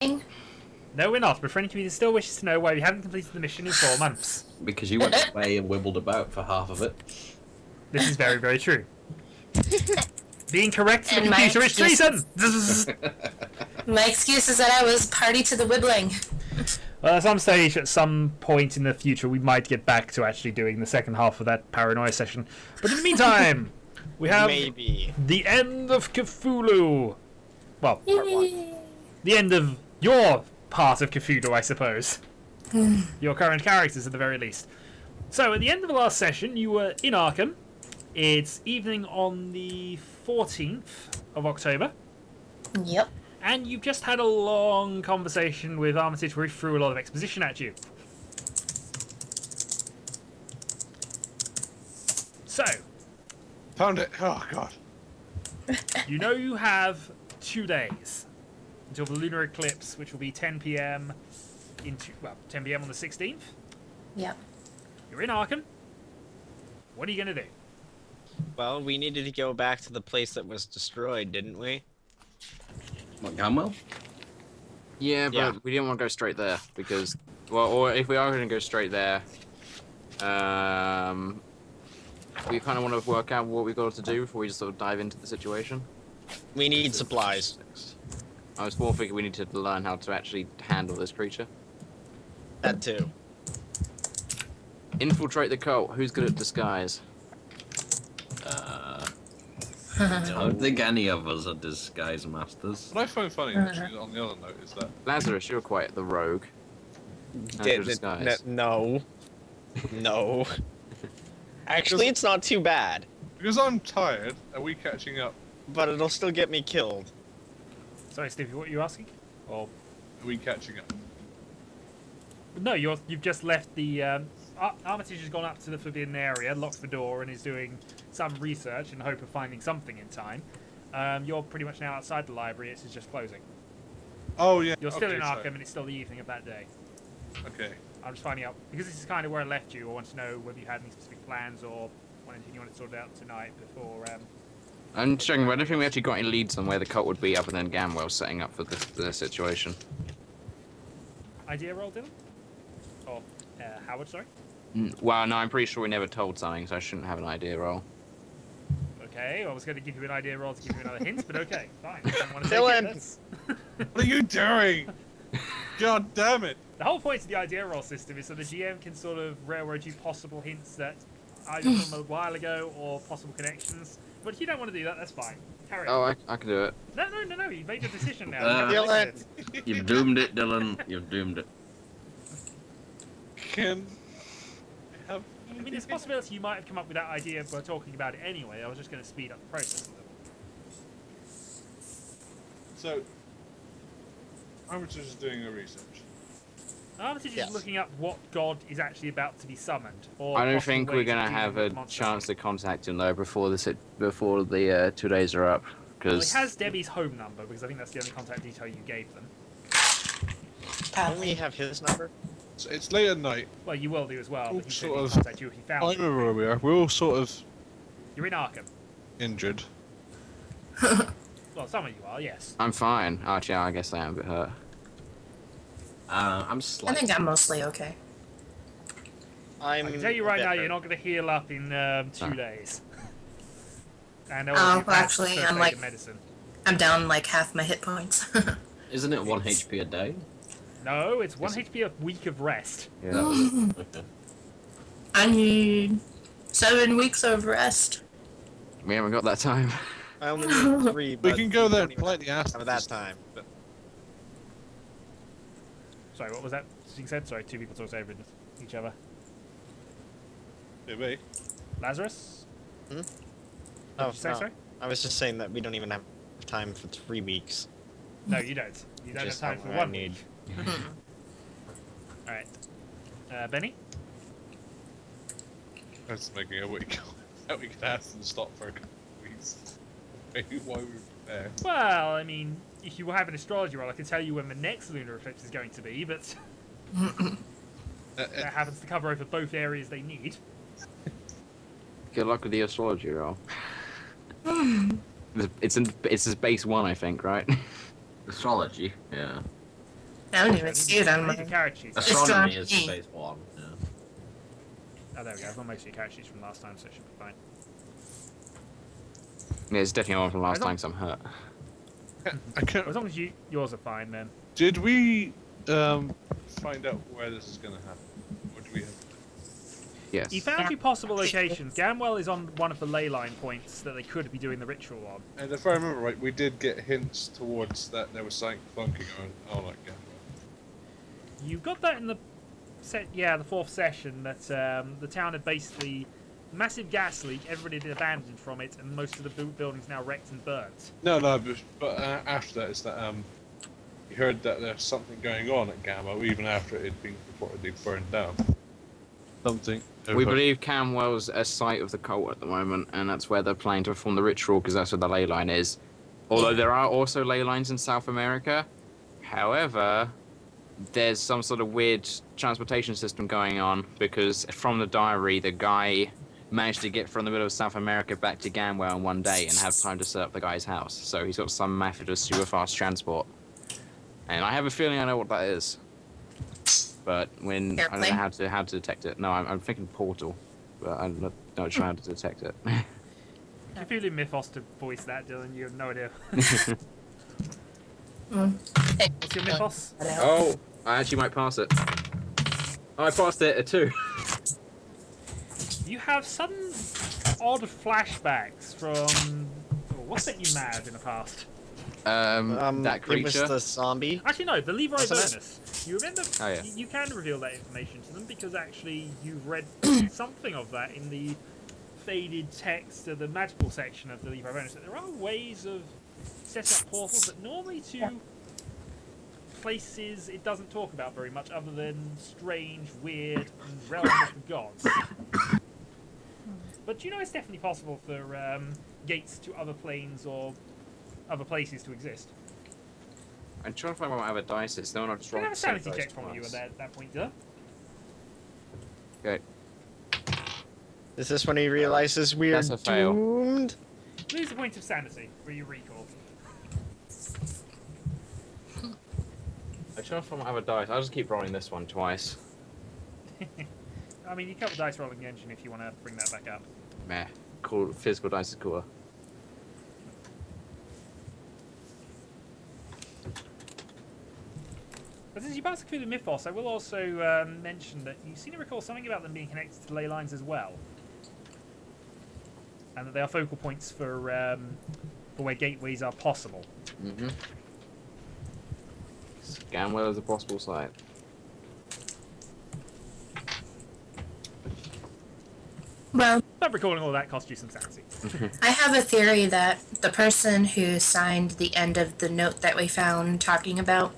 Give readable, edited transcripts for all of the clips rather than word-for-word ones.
No, we're not. But friendly community still wishes to know why we haven't completed the mission in 4 months. Because you went away and wibbled about for half of it. This is very, very true. Being correct to the computer is treason! My excuse is that I was party to the wibbling. Well, at some stage, at some point in the future, we might get back to actually doing the second half of that paranoia session. But in the meantime, we have the end of Cthulhu. Well, part 1. The end of your part of Cthulhu, I suppose. Your current characters, at the very least. So, at the end of the last session, you were in Arkham. It's evening on the 14th of October. Yep. And you've just had a long conversation with Armitage where he threw a lot of exposition at you. So. Found it. Oh, God. You know you have 2 days until the lunar eclipse, which will be 10 p.m. 10 p.m. on the 16th. Yep. You're in Arkham. What are you going to do? Well, we needed to go back to the place that was destroyed, didn't we? What, Gamwell? Yeah, but we didn't want to go straight there because, well, or if we are going to go straight there, we kind of want to work out what we got to do before we just sort of dive into the situation. We need supplies. I was more thinking we need to learn how to actually handle this creature. That too. Infiltrate the cult. Who's good at disguise? I don't think any of us are disguise masters. What I find funny, actually, on the other note, is that... Lazarus, you're quite the rogue. How's your disguise? No. No. Actually, it's not too bad. Because I'm tired, are we catching up? But it'll still get me killed. Sorry, Stevie, what are you asking? Or Are we catching up? no, you've just left the Armitage has gone up to the forbidden area, locked the door, and is doing some research in the hope of finding something in time. You're pretty much now outside the library. It's just closing. Oh, yeah. You're still in Arkham, and it's still the evening of that day. Okay. I'm just finding out because this is kind of where I left you. I want to know whether you had any specific plans or anything you want to sort out tonight before. I'm checking, but I don't think we actually got any leads on where the cult would be other than Gamwell setting up for the situation. Idea roll, Dylan? Or Howard, sorry? Well, no, I'm pretty sure we never told something, so I shouldn't have an idea roll. Okay, I was going to give you an idea roll to give you another hint, but okay, fine. I don't want to Dylan! What are you doing? God damn it! The whole point of the idea roll system is so the GM can sort of railroad you possible hints that either from a while ago or possible connections. But if you don't want to do that, that's fine. Carry on. Oh, I can do it. No, you've made your decision now. Dylan! You've doomed it, Dylan. You've doomed it. Can... have... I mean, there's a possibility you might have come up with that idea by talking about it anyway. I was just going to speed up the process a little. So... Armitage is doing a research. Armitage is looking up what god is actually about to be summoned. Or I don't possible think ways we're of gonna dealing have with a the monster. chance to contact him though before the 2 days are up. Well, Because he has Debbie's home number because I think that's the only contact detail you gave them. Don't we have his number? So it's late at night. Well, you will do as well, but he said Sort he'd of. contact you if he I found you. remember where we are. We're all sort of You're in Arkham. injured. Well, some of you are, yes. I'm fine. Actually, I guess I am a bit hurt. I'm I slightly... think I'm mostly okay. I can tell you right now, you're not going to heal up in 2 days. And Oh, well, actually, I'm like... medicine. I'm down like half my hit points. Isn't it 1 HP a day? No, it's 1 HP a week of rest. Yeah. Okay. I need 7 weeks of rest. We haven't got that time. I only need 3, but We can go there don't and even politely ask have them. that time. But Sorry, what was that you said? Sorry, 2 people talked over each other. Maybe. Lazarus? Hmm? What Oh, did you say, no. sorry? I was just saying that we don't even have time for 3 weeks. No, you don't. You don't have Just time how for I 1 need. week. Alright. Benny? I was making a week. That we could ask them to stop for a couple of weeks. Maybe why we're there. Well, I mean, if you have an astrology roll, I can tell you when the next lunar eclipse is going to be, but that happens to cover over both areas they need. Good luck with the astrology roll. It's his base 1, I think, right? Astrology, yeah. I don't even see it on I need your my. character sheets. Astronomy is Astronomy. phase 1. Yeah. Oh, there we go. I've got most of your character sheets from last time, so it should be fine. Yeah, it's definitely one from last I don't- time, so I'm hurt. I can't. As long as yours are fine, then. Did we find out where this is going to happen? Or do we have? Yes. You found Yeah. two possible locations. Gamwell is on one of the ley line points that they could be doing the ritual on. And if I remember right, we did get hints towards that there was something funky on that game. You got that in the the fourth session that the town had basically massive gas leak. Everybody had abandoned from it, and most of the buildings now wrecked and burnt. No, but after that, it's that you heard that there's something going on at Gamma, even after it had been reportedly burned down. Something. We believe Camwell's a site of the cult at the moment, and that's where they're planning to perform the ritual, because that's where the ley line is. Although there are also ley lines in South America. However, there's some sort of weird transportation system going on, because from the diary, the guy managed to get from the middle of South America back to Gamwell in one day and have time to set up the guy's house. So he's got some method of super fast transport. And I have a feeling I know what that is. But I don't know Airplane? how to detect it. No, I'm thinking portal, but I'm not sure how to detect it. Cthulhu Mythos to voice that, Dylan. You have no idea. What's your Mythos? Oh, I actually might pass it. Oh, I passed it at 2. You have some odd flashbacks from what's set you mad in the past. That It was creature. the zombie. Actually, no, the Leroy Wasn't it? bonus. You remember? Oh, yeah. You can reveal that information to them because actually you've read something of that in the faded text of the magical section of the Leroy bonus. There are ways of setting up portals that normally to places it doesn't talk about very much, other than strange, weird, and realm of the gods. But you know it's definitely possible for gates to other planes or other places to exist. I'm trying to find what my other dice is. No, not just Can I wrong. have a sanity check from you at that point, Dylan? Okay. Is this when he realizes we are That's a fail. doomed? Lose a point of sanity for your recall. I'm trying to find my other dice. I'll just keep rolling this one twice. I mean, you cover dice rolling the engine if you want to bring that back up. Meh. Cool. Physical dice is cooler. But since you passed Cthulhu Mythos, I will also mention that you seem to recall something about them being connected to ley lines as well. And that they are focal points for where gateways are possible. Mm-hmm. Gamwell is a possible site. Well, But recalling all that cost you some sanity. I have a theory that the person who signed the end of the note that we found talking about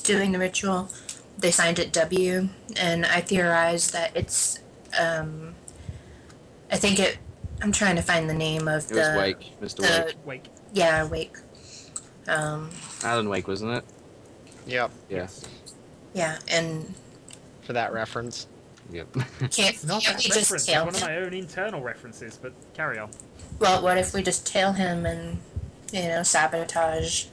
doing the ritual, they signed it W, and I theorize that it's, I think it, I'm trying to find the name of It was the, Wake. Mr. the, Wake. Wake. yeah, Wake. Alan Wake, wasn't it? Yep, Yeah. Yeah, and for that reference. Yep. can't, Not can't that we reference, just it's tail one of him? my own internal references, but carry on. Well, what if we just tail him and, sabotage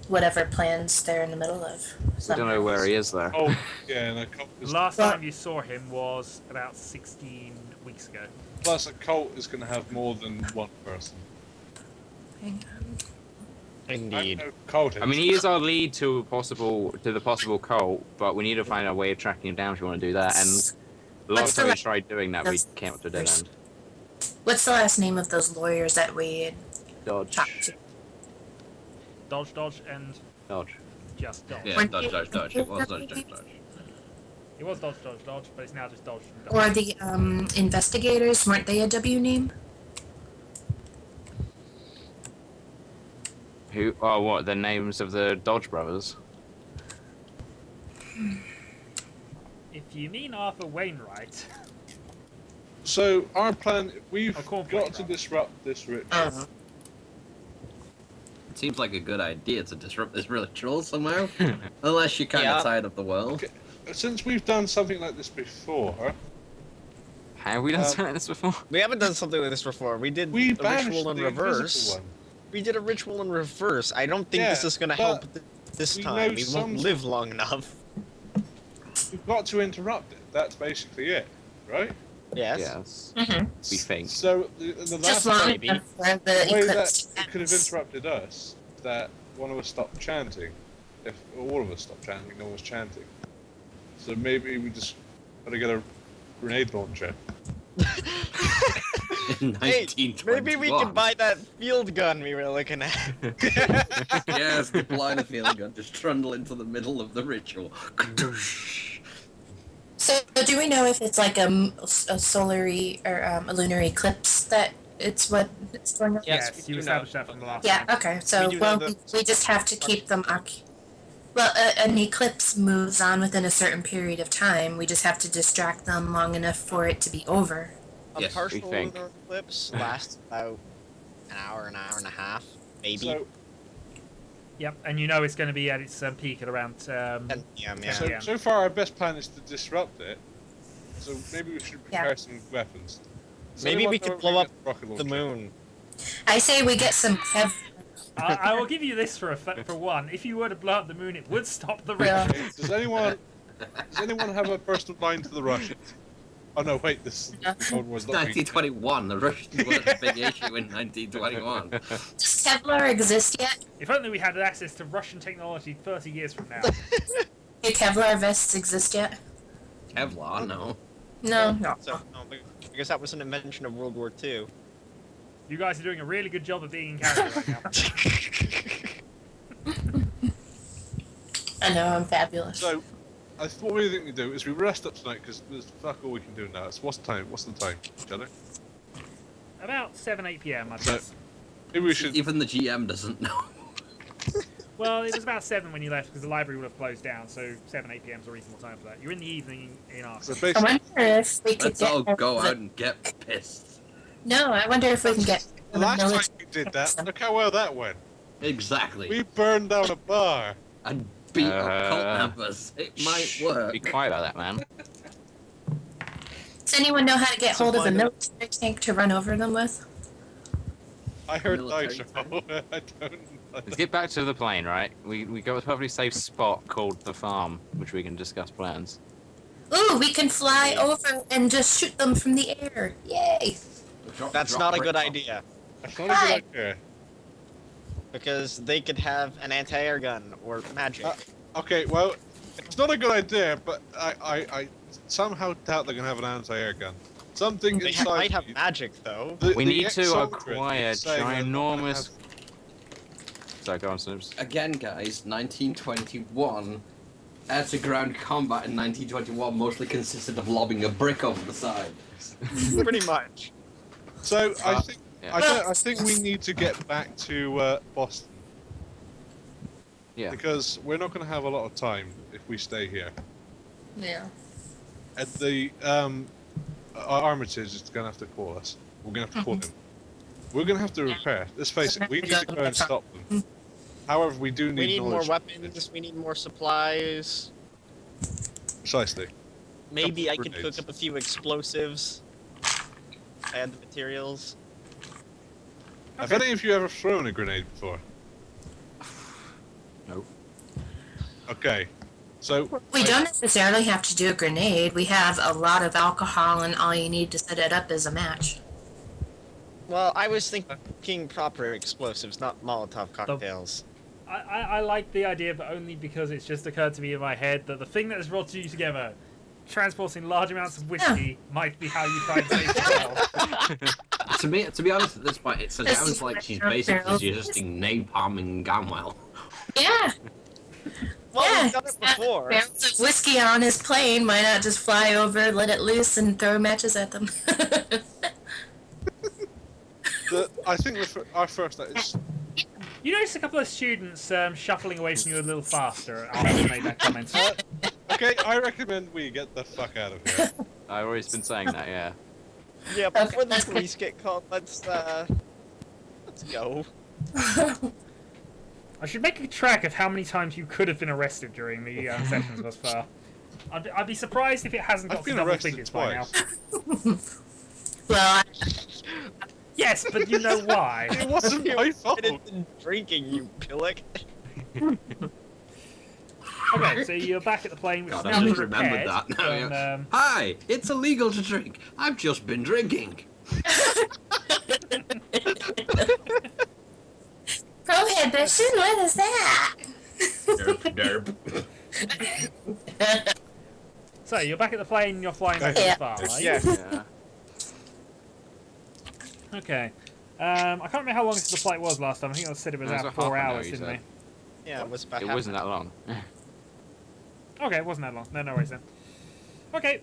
whatever plans they're in the middle of? We don't know where he is, though. Oh, yeah, and a cult The is, last Well- time you saw him was about 16 weeks ago. plus a cult is going to have more than one person. Hang on. Indeed. I know cult I mean, he is our lead to the possible cult, but we need to find a way of tracking him down if you want to do that. And the last What's the time we la- tried doing that, we came up to a dead end. What's the last name of those lawyers that we Dodge. talked to? Dodge, and Dodge. just Dodge. Yeah, Weren't dodge, they- dodge, dodge. It was dodge, dodge, dodge. It was Dodge, but it's now just Dodge and Dodge. Or the investigators, weren't they a W name? Who? Oh, what? The names of the Dodge brothers? If you mean Arthur Wainwright, So our plan, we've A cornflake got to run. disrupt this ritual. Uh-huh. It seems like a good idea to disrupt this ritual somehow. Unless you're kind of Yeah. tired of the world. Since we've done something like this before, Have we done Um, something like this before? We haven't done something like this before. We did we a banished ritual in the reverse. invisible one. We did a ritual in reverse. I don't think Yeah, this is going to but- help This We time, know we some- won't live long enough. We've got to interrupt it. That's basically it, right? Yes. Yes. Mm-hmm. We think. So the Just last long maybe. enough for the way that eclipse. to it could have pass. interrupted us, that one of us stopped chanting. If all of us stopped chanting, no one was chanting. So maybe we just gotta get a grenade launcher. In Hey, 1921. maybe we can buy that field gun we were looking at. Yes, deploy the field gun. Just trundle into the middle of the ritual. So, do we know if it's like a solary or a lunar eclipse that it's what it's going on? Yes, Yes, we you do know. established that from the last Yeah. time. Okay. So, We do know well, that- we just have to keep them. Well, an eclipse moves on within a certain period of time. We just have to distract them long enough for it to be over. A Yes, partial we think. lunar eclipse lasts about an hour and a half, maybe. So, Yep, and you know it's going to be at its peak at around 10 p.m. Yeah. so- Yeah. so far our best plan is to disrupt it. So maybe we should Yeah. prepare some weapons. Does Maybe anyone we know could if blow can up get a rocket the launcher? moon. I say we get some I will give you this for one. If you were to blow up the moon, it would stop the Yeah. ritual. Does anyone have a personal line to the Russians? Oh no, wait, this No. one was not being- 1921. The Russians were a big issue in 1921. Does Kevlar exist yet? If only we had access to Russian technology 30 years from now. Do Kevlar vests exist yet? Kevlar, no. No. No. So, I guess that was an invention of World War II. You guys are doing a really good job of being in character right now. I know I'm fabulous. So, what we think we do is we rest up tonight because there's fuck all we can do now. It's what's the time? What's the time, Shadow? About 7, 8 p.m. I'd So- guess. Maybe we should. Even the GM doesn't know. Well, it was about 7 when you left because the library would have closed down, so 7, 8 p.m. is a reasonable time for that. You're in the evening in So Arsenal. I basically, wonder if we could Let's get. all go the- out and get pissed. No, I wonder if we can get. the last time we did that, look how well that went. Exactly. We burned down a bar. And beat up cult Uh, members. It might work. Be quiet about that, man. Does anyone know how to get So hold of a find military tank to run over them with? I heard Military dice roll. I don't. Let's get back to the plane, right? We go to a perfectly safe spot called the farm, which we can discuss plans. Ooh, we can fly over and just shoot them from the air. Yay! That's Drop not a good bricks off. idea, That's not a good idea. because they could have an anti-air gun or magic. Okay, well, it's not a good idea, but I somehow doubt they're gonna have an anti-air gun. Something They inside might have you- magic, though. We need to exocrine acquire is saying they're not gonna ginormous. Sorry, go on, Snoops. Again, guys, 1921. Air-to-ground combat in 1921 mostly consisted of lobbing a brick over the side. Pretty much. So I think yeah. I think we need to get back to Boston Yeah. because we're not going to have a lot of time if we stay here. Yeah. And the Armitage is going to have to call us. We're going to have to call him. We're going to have to repair. Let's face it, we need to go and stop them. However, we do need We need more knowledge. weapons, we need more supplies. Precisely. Maybe I Couple could grenades. cook up a few explosives. I had the materials. Have any of you ever thrown a grenade before? No. Okay. So We don't necessarily have to do a grenade. We have a lot of alcohol, and all you need to set it up is a match. Well, I was thinking proper explosives, not Molotov cocktails. I like the idea, but only because it's just occurred to me in my head that the thing that has brought you together, transporting large amounts of whiskey, might be how you try and save yourself. To be honest, at this point, it This sounds is like what she's our basically barrels- suggesting napalming Gamwell. Yeah. Well, Yeah, we've done it before. Barrels of whiskey on his plane. Why not just fly over, let it loose, and throw matches at them? I think our first is You noticed a couple of students shuffling away from you a little faster after you made that comment. okay. I recommend we get the fuck out of here. I've always been saying that, yeah. Yeah, before the Okay. police get called, let's go. I should make a track of how many times you could have been arrested during the sessions thus far. I'd be surprised if it hasn't got I've to been double arrested figures by now. twice. Well, Yes, but you know why. It wasn't my fault. It's been drinking, you pillock. Okay, so you're back at the plane, which God, is I now just been remembered repaired. that now. and, Yeah. Hi, it's illegal to drink. I've just been drinking. Prohibition? What is that? Derp, derp. So you're back at the plane. You're flying back to Yeah. the farm, are you? Yeah. Yeah. Okay. I can't remember how long the flight was last time. I think I said it was No, it was about about 4 half an hour, hours, you didn't said. they? Yeah, it was about It half wasn't an that long. Okay, it wasn't that long. No worries then. Okay.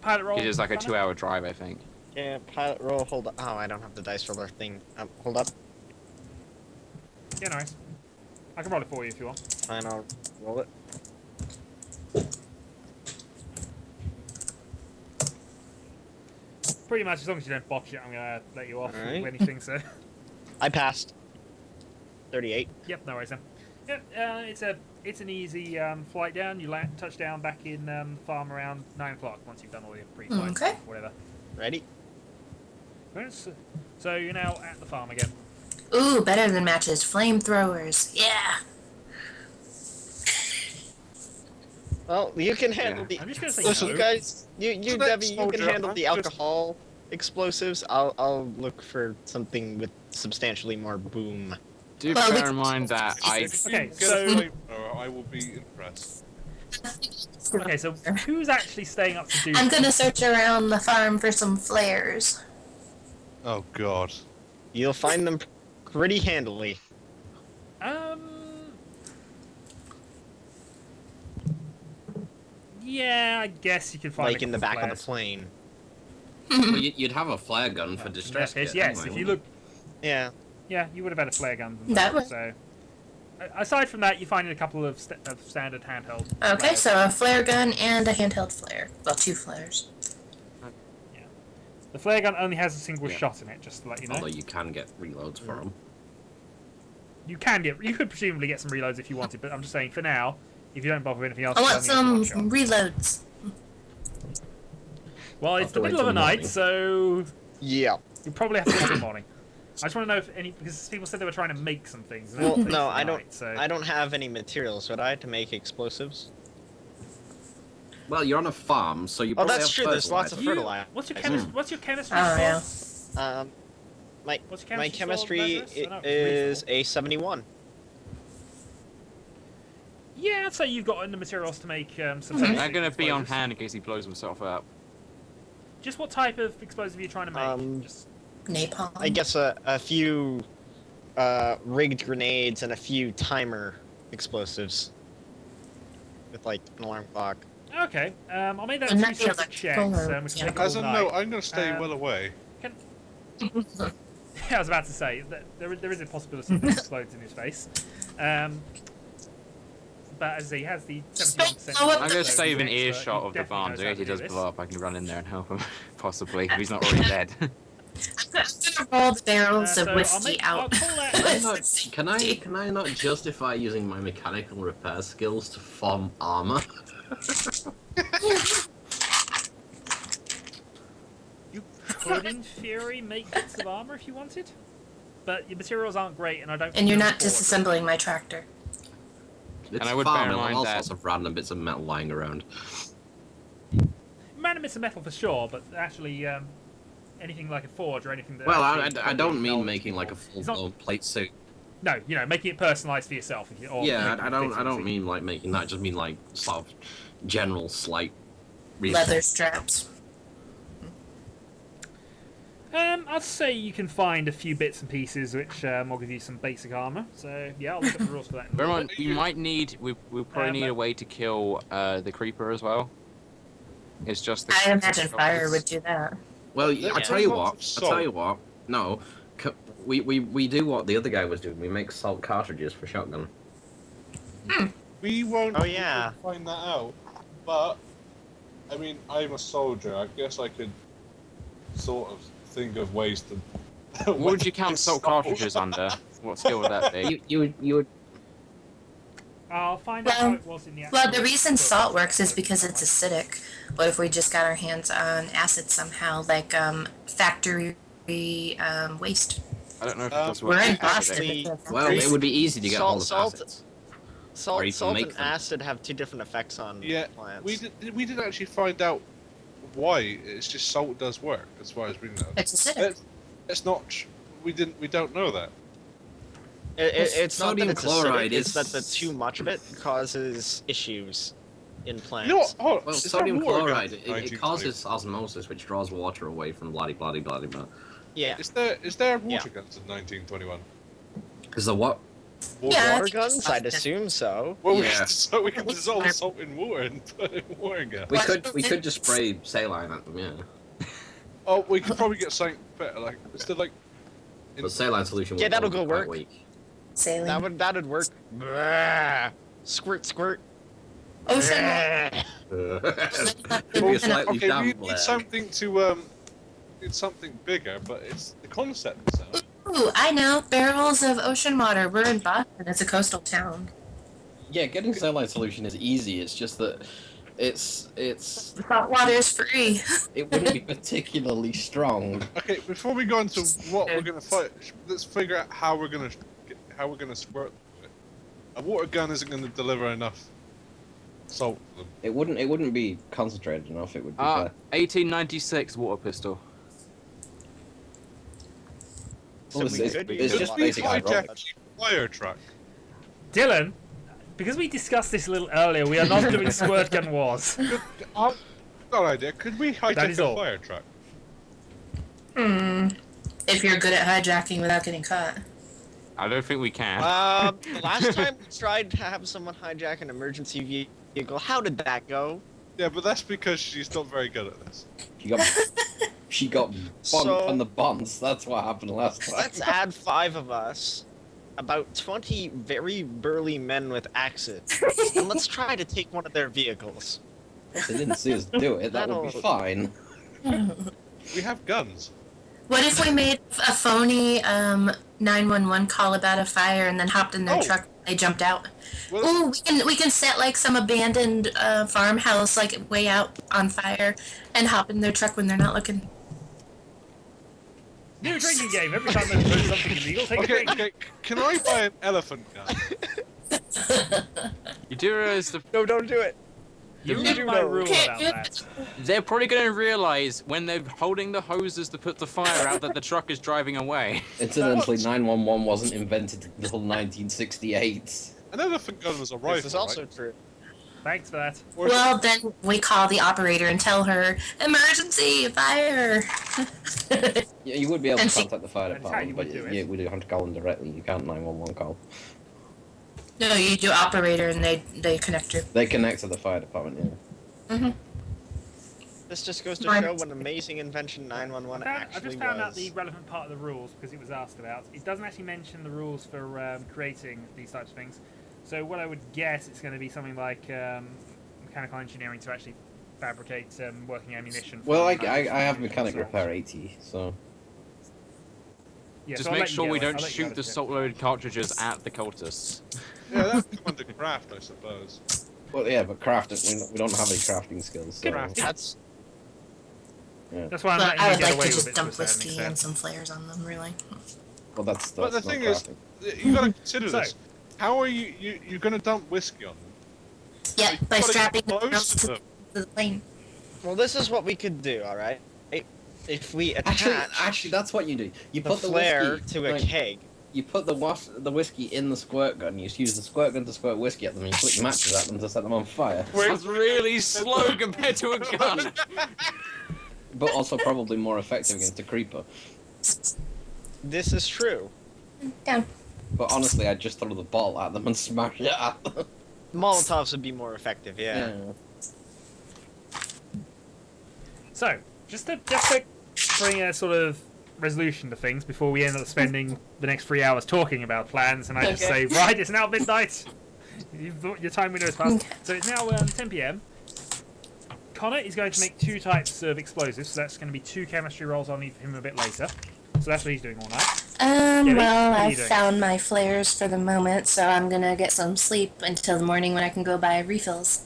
Pilot roll. It is like a Connor? 2-hour drive, I think. Yeah, pilot roll, hold up. Oh, I don't have the dice roller thing. Hold up. Yeah, no worries. I can roll it for you if you want. Fine, I'll roll it. Pretty much, as long as you don't botch it, I'm gonna let you off Alright. with anything. So. I passed. 38. Yep, no worries then. Yep, it's an easy flight down. You touch down back in the farm around 9 o'clock once you've done all your pre-flight Okay. whatever. Ready? Right, so you're now at the farm again. Ooh, better than matches. Flamethrowers. Yeah. Well, you can handle Yeah. the. I'm just gonna say Listen, no. you guys, you So Debbie, you can soldier, handle the I'm just- alcohol explosives. I'll look for something with substantially more boom. Do Well, bear we- in mind that I If you Okay, get so- a flamethrower, I will be impressed. Okay, so who's actually staying up to do? I'm gonna search around the farm for some flares. Oh god. You'll find them pretty handily. Yeah, I guess you can find Like a in the couple back of the flares. plane. Well, you'd have a flare gun for In that distress case, kit yes. anyway, If you wouldn't look, Yeah. yeah, you would have had a flare gun. That would- So, aside from that, you find a couple of standard handheld. Okay, flares. so a flare gun and a handheld flare. Well, 2 flares. The flare gun only has a single Yeah. shot in it, just to let you you? know. Although you can get reloads for them. You could presumably get some reloads if you wanted, but I'm just saying for now, if you don't bother with anything else, I you want only some get one shot. reloads. Well, it's Have the to wait middle of the till the night, morning. so Yeah. you probably have to wait till the morning. I just want to know if any, because people said they were trying to make some things. and they Well, didn't no, finish the I don't. night, so. I don't have any materials. Would I to make explosives? Well, you're on a farm, so you Oh, probably that's have true. There's lots of fertilizer. fertilizer. What's your Mm. What's your chemistry? Oh, score? yeah. My What's your my chemistry chemistry score, Lazarus? I know it's is reasonable. a 71. Yeah, I'd say you've got the materials to make some. Mhm. basic I'm gonna be on explosives. hand in case he blows himself up. Just what type of explosive are you trying to make? Just Napalm. I guess a few rigged grenades and a few timer explosives with like an alarm clock. okay. I'll make that And two not the separate checks. electrical, Which yeah. will take As all a night. note, I'm going to stay Um, well away. Yeah, I was about to say that there is a possibility that it explodes in his face. But as I say, he has the 71%. Oh, I'm gonna so save an he's, earshot he of the definitely barn, knows so how if he to do does this. blow up, I can run in there and help him. Possibly, if he's not already dead. I'm gonna roll the barrels So of I'll whiskey I'll out. call that. Can I not- Can I not justify using my mechanical repair skills to form armor? You could, in theory, make bits of armor if you wanted, but your materials aren't great, and I don't. And you're not afford them. disassembling my tractor. It's I would farm, bear in it'll have mind all that- sorts of random bits of metal lying around. Random bits of metal for sure, but actually, anything like a forge or anything that. Well, I actually don't mean knowledge making like a It's not- full-blown plate suit. No, making it personalised for yourself. Or Yeah, making I it don't fit easy. mean like making that. I just mean like sort of general slight. Leather straps. I'd say you can find a few bits and pieces which will give you some basic armor. So yeah, I'll look at the rules for that. In a Bear in little mind, we might need. We'll probably need a way to kill the creeper as well. It's just. The I imagine fire would do that. Well, Yeah. I tell you Lots what. of I tell salt. you what. No, we do what the other guy was doing. We make salt cartridges for shotgun. We won't Oh, yeah. find that out. But, I mean, I'm a soldier. I guess I could sort of think of ways to. What would you count salt cartridges under? What skill would that be? You would. I'll find out how it was in the. Well, actual the reason book. salt works is because it's acidic. What if we just got our hands on acid somehow, like factory waste? I don't know if it Um, does We're work. in with Boston. acidic. Actually, Well, it would be easy to get hold of Salt- acids. Or even Salt make and them. acid have two different effects on plants. we didn't actually find out why. It's just salt does work, as far as we know. It's acidic. It's not. We don't know that. It's not that sodium it's chloride acidic, it's is- that the too much of it causes issues in plants. You know what? Oh, Well, is there sodium water chloride, in it 1920? causes osmosis, which draws water away from blah blah blah blah blah. Yeah. Is there water guns in 1921? Because the what? Yeah. Water guns? I'd assume so. Well, Yeah. so we can dissolve salt in water and put it in water gun. We could just spray saline at them, yeah. Oh, we could probably get something better, like instead like. But saline solution. Yeah, would that'll probably go be quite work. weak. Saline. That'd work. Blah. Squirt, squirt. Ocean. Blah. Could be a slightly Okay, damp we leg. need something to need something bigger, but it's the concept itself. Ooh, I know. Barrels of ocean water. We're in Boston. It's a coastal town. Yeah, getting saline solution is easy. It's just that it's Salt water is free. it wouldn't be particularly strong. Okay, before we go into what we're gonna fight, let's figure out how we're gonna squirt it. A water gun isn't gonna deliver enough salt to them. It wouldn't be concentrated enough. It would be. 1896 water pistol. So Well, we it's- could it's use just a basic lot of hydraulic. that. Fire truck. Dylan, because we discussed this a little earlier, we are not doing squirt gun wars. Got an idea. Could we That hijack is a all. fire truck? If you're good at hijacking without getting caught. I don't think we can. The last time we tried to have someone hijack an emergency vehicle, how did that go? Yeah, but that's because she's not very good at this. She got bumped So- on the bonds. That's what happened last time. Let's add 5 of us, about 20 very burly men with axes, and let's try to take one of their vehicles. They didn't see us do it. That would be That'll- fine. We have guns. What if we made a phony 911 call about a fire and then hopped in their Oh. truck and they jumped out? Well, Ooh, we can set like some abandoned farmhouse like way out on fire and hop in their truck when they're not looking. New drinking game. Every time there's something illegal, take a okay, drink. okay. Can I buy an elephant gun? You do realize No, don't do it. You You read do my know. rule Can't about do that. they're probably going to realize when they're holding the hoses to put the fire out that the truck is driving away. Incidentally, 911 wasn't invented until 1968. An elephant gun was a rifle, This is also right? true. Thanks for that. Or is it- Well, then we call the operator and tell her, emergency, fire. Yeah, you would be able to And she- contact the fire That's how you department, but would do it. yeah, we do have to call them directly. You can't 911 call. No, you do operator and they connect you. They connect to the fire department. Yeah. This just goes to Fine. show what an amazing invention 911 I actually just found out was. the relevant part of the rules because it was asked about. It doesn't actually mention the rules for creating these types of things. So what I would guess it's going to be something like mechanical engineering to actually fabricate working ammunition. Well, I from have those mechanic sorts. repair 80, so Yeah, Just so I'll make let you sure go. we I'll don't let you shoot go the to it. salt-loaded cartridges at the cultists. Yeah, that would come under craft, I suppose. well, yeah, but crafting we don't have any crafting skills. So. That's That's why I'm But letting I you would get like away to with just it to a dump certain whiskey extent. and some flares on them, really. Well, that's But the not thing is, crafting. you gotta consider So- this. How are you're gonna dump whiskey on them? Yeah, Like, by you gotta strapping get them close to to them. the plane. well. This is what we could do. All right. If we attach Actually, that's what you do. You the put the flare whiskey, to a like, keg. You put the whiskey in the squirt gun. You use the squirt gun to squirt whiskey at them. And you flick matches at them to set them on fire. Sounds really slow compared to a gun. But also probably more effective against a creeper. This is true. Down. But honestly, I'd just throw the ball at them and smash it at them. Molotovs would be more effective. Yeah. So, just to bring a sort of resolution to things before we end up spending the next 3 hours talking about plans, and I just say, right, it's now midnight. Your time window is passed. So it's now 10 p.m. Connor is going to make 2 types of explosives, so that's going to be 2 chemistry rolls. I'll need him a bit later. So that's what he's doing all night. Well, what are I you doing? found my flares for the moment, so I'm gonna get some sleep until the morning when I can go buy refills.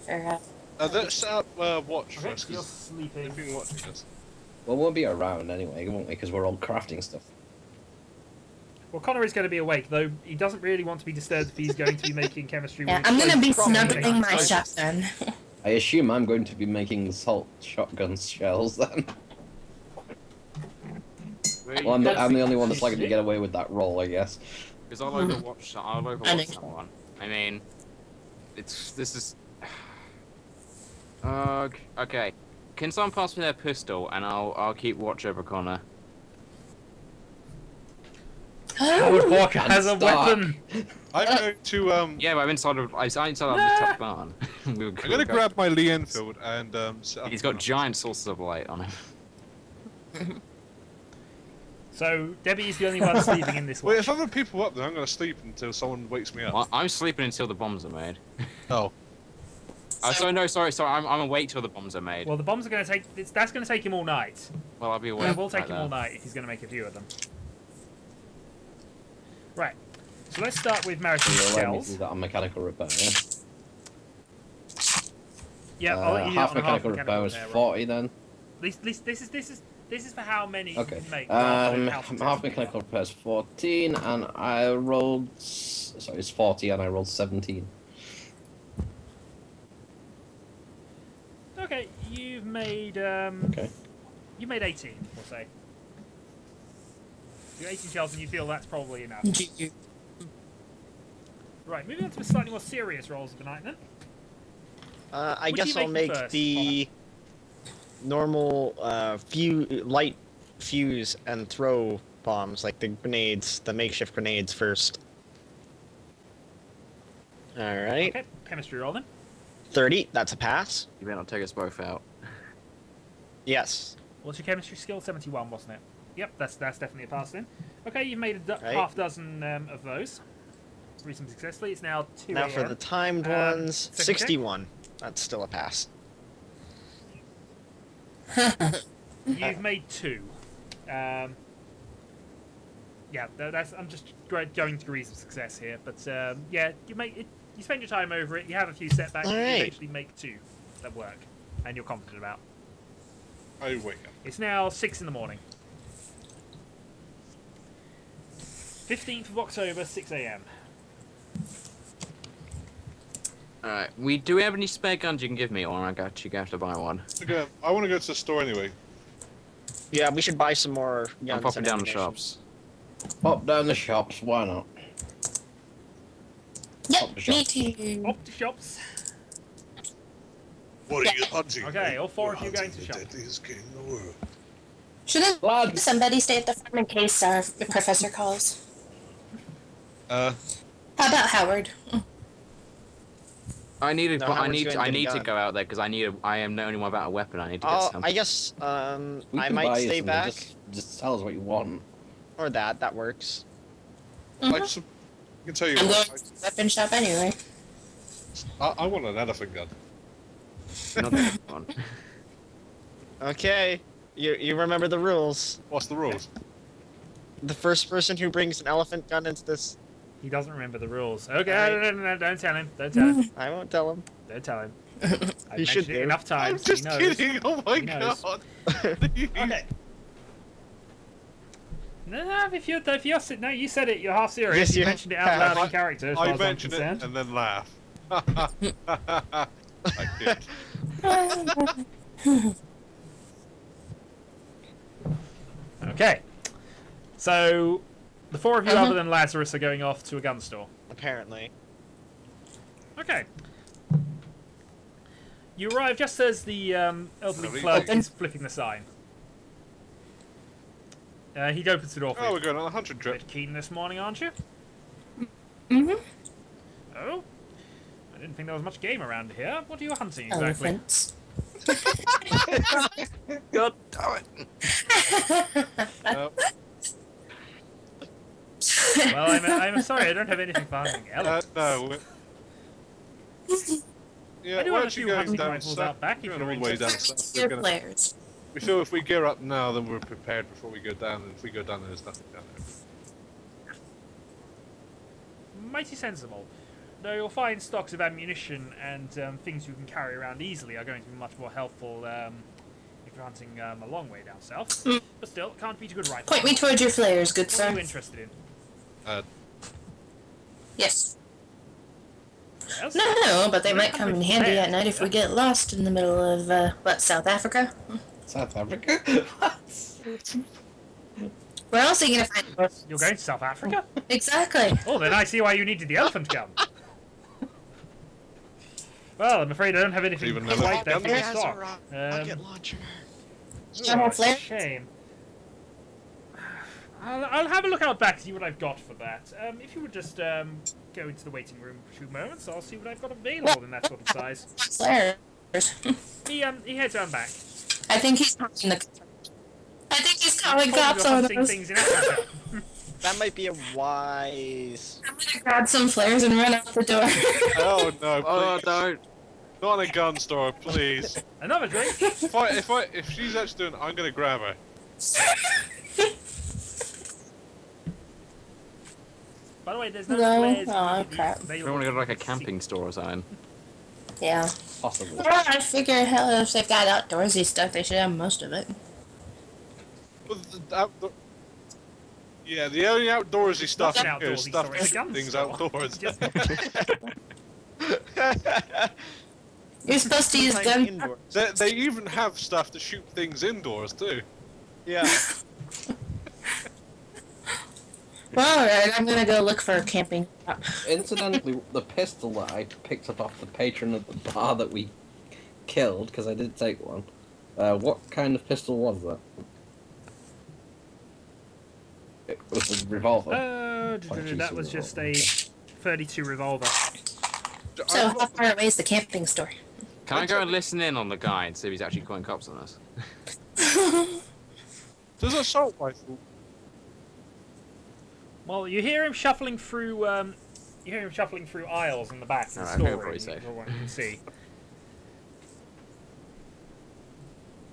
Or, Let's set up watch Okay, first, you're because sleeping. they've been watching us. Well, we'll be around anyway, won't we? Because we're all crafting stuff. Well, Connor is going to be awake, though he doesn't really want to be disturbed if he's going to be making chemistry. Yeah, with I'm gonna be explosives. snuggling my shotgun. I assume I'm going to be making salt shotgun shells then. Well, I'm the only one that's likely to get away with that roll, I guess. Because I'll overwatch someone. I mean, this is. Okay. Can someone pass me their pistol and I'll keep watch over Connor. Howard Walker has a Stop. weapon. I'm going to Yeah, but I'm inside of the top barn. I'm going to grab my Lee Enfield and set up. He's got giant sources of light on him. So Debbie is the only one sleeping in this Wait, watch. if other people are up, then I'm going to sleep until someone wakes me up. Well, I'm sleeping until the bombs are made. Oh. Sorry. I'm awake till the bombs are made. Well, the bombs are going to take. That's going to take him all night. Well, I'll be awake. It will take right him all there. night if he's going to make a few of them. Right. So let's start with maritime You'll let me do shells. that on mechanical repair, yeah? Yeah, I'll let you do it half on a mechanical repair was roll. 40 then. This is for how many Okay. you can make. rather than how Half mechanical repair is 14, and I rolled. Sorry, it's 40, and I rolled 17. Okay, you've made Okay. you made 18, we'll say. You're 18 shells, and you feel that's probably enough. Right, moving on to the slightly more serious rolls of the night then. I Which guess you I'll making make first, the normal light fuse and throw bombs, like the grenades, the makeshift grenades first. Alright. Okay, chemistry roll then. 30, that's a pass. You better not take us both out. Yes. What's your chemistry skill? 71, wasn't it? Yep, that's definitely a pass then. Okay, you've made a Right. half dozen of those. Reasonably successfully. It's now 2 Now for a.m. the timed Um, ones, second check? 61. That's still a pass. You've made 2. Yeah, that's. I'm just going through reasons of success here, but yeah, you spend your time over it. You have a few setbacks, but you Alright. eventually make 2 that work, and you're confident about. I wake up. It's now 6 in the morning. 15th of October, 6 a.m. Alright, do we have any spare guns you can give me, or I got you have to buy one? Okay, I want to go to the store anyway. Yeah, we should buy some more guns I'm popping and down the ammunition. shops. Pop down the shops, why not? Yep, the me shop. too. Up to shops. What are you hunting? Okay, all 4 of you We're going to hunting shop. the deadliest game in the world. Shouldn't Lads. somebody stay at the farm in case our professor calls? Uh, How about Howard? I need No, Howard's going to I get a need to gun. go out there because I am the only one without a weapon. I need to get Oh, some. I guess We I can might buy you stay something, back, Just tell us what you want. or that works. I can tell you I'm going what. to the weapon shop anyway. I want an elephant gun. Not the one. Okay, you remember the rules. What's the rules? The first person who brings an elephant gun into this, He doesn't remember the rules. Okay, Alright. no, don't tell him. Don't tell him. I won't tell him. Don't tell him. I've You should mentioned it do. enough I'm times. just he knows. kidding. Oh my He knows. god. Okay. No, if you're no, you said it. You're half serious. Yes, you you mentioned it out loud have. in character. As far I as I'm mentioned concerned. it and then laugh. I did. Okay. So, the 4 of you, other than Lazarus, are going off to a gun store. apparently. Okay. You arrive just as the elderly Really? clerk Open. is flipping the sign. He opens the door for Oh, you. we're going on a hunting trip. Bit keen this morning, aren't you? Mm-hmm. Oh? I didn't think there was much game around here. What are you hunting exactly? Elephants. God damn it! Well, I'm sorry, I don't have anything for hunting elephants. No. Yeah, I do why have a don't you few go hunting down rifles south? out back if Going you're all the way down interested. south. Your players. We feel if we gear up now, then we're prepared before we go down. And if we go down, there's nothing down there. Mighty sensible. Though you'll find stocks of ammunition and things you can carry around easily are going to be much more helpful if you're hunting a long way down south. But still, can't beat a good rifle. Point me towards your flares, good What are sir. you interested in? Yes. Yes? No, but they might come in handy prepared. at night if we get lost in the middle of, South Africa? South Africa? Where else are you gonna find You're going to South Africa? Exactly. Oh, then I see why you needed the elephant gun. Well, I'm afraid I don't have anything Even quite elephant that gun? in stock. Rocket launcher. Have a flare? Shame. I'll have a look out back, see what I've got for that. If you would just go into the waiting room for 2 moments, I'll see what I've got available in that sort of size. Flares. He heads on back. I think he's calling the. I think he's calling cops You're on hunting us. things in Africa. That might be a wise. I'm gonna grab some flares and run out the door. Oh no! Oh, Please. don't. Not in a gun store, please. Another drink. If she's actually doing it, I'm gonna grab her. By the way, there's no No? flares. Aw, crap. We want to go to like a camping store or something. Yeah. Possibly. Well, I figure, hell, if they've got outdoorsy stuff, they should have most of it. But the only outdoorsy stuff What's an here is outdoorsy stuff store? to It's a gun shoot things store. outdoors. You're supposed to use Like gun. indoor. They even have stuff to shoot things indoors too. Yeah. Well, alright, I'm gonna go look for a camping. Incidentally, the pistol that I picked up off the patron of the bar that we killed, because I did take one, what kind of pistol was that? It was a revolver. That was just a 32 revolver. So, how far away is the camping store? Can I go and listen in on the guy and see if he's actually calling cops on us? There's an assault rifle. Well, you hear him shuffling through. You hear him shuffling through aisles in the back of the Alright, store. okay, pretty safe. Everyone can see.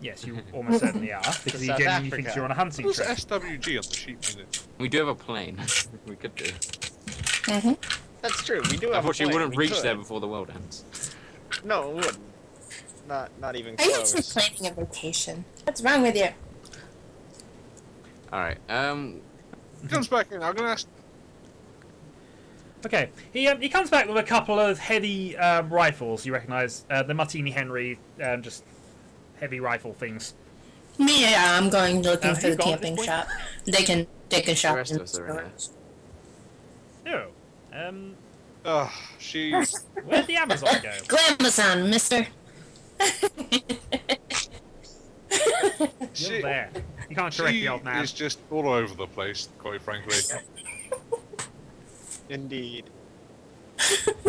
Yes, you almost certainly are, because he South genuinely Africa. thinks you're on a hunting There's trip. SWG on the sheep unit. We do have a plane. We could do. Mm-hmm. That's true. We do have. Unfortunately, we a plane. wouldn't We reach could. there before the world ends. No, it wouldn't. Not even Are you actually close. planning a vacation? What's wrong with you? Alright, He comes back in. I'm gonna ask. Okay, he comes back with a couple of heavy rifles. You recognise the Martini Henry, just heavy rifle things. Yeah, I'm going looking for who's the gone at this camping point? shop. They can shop rest in of us are in there. No. She's. Where'd the Amazon go? Glamazon, mister. You're there. You can't correct She the old man. is just all over the place, quite frankly. Indeed.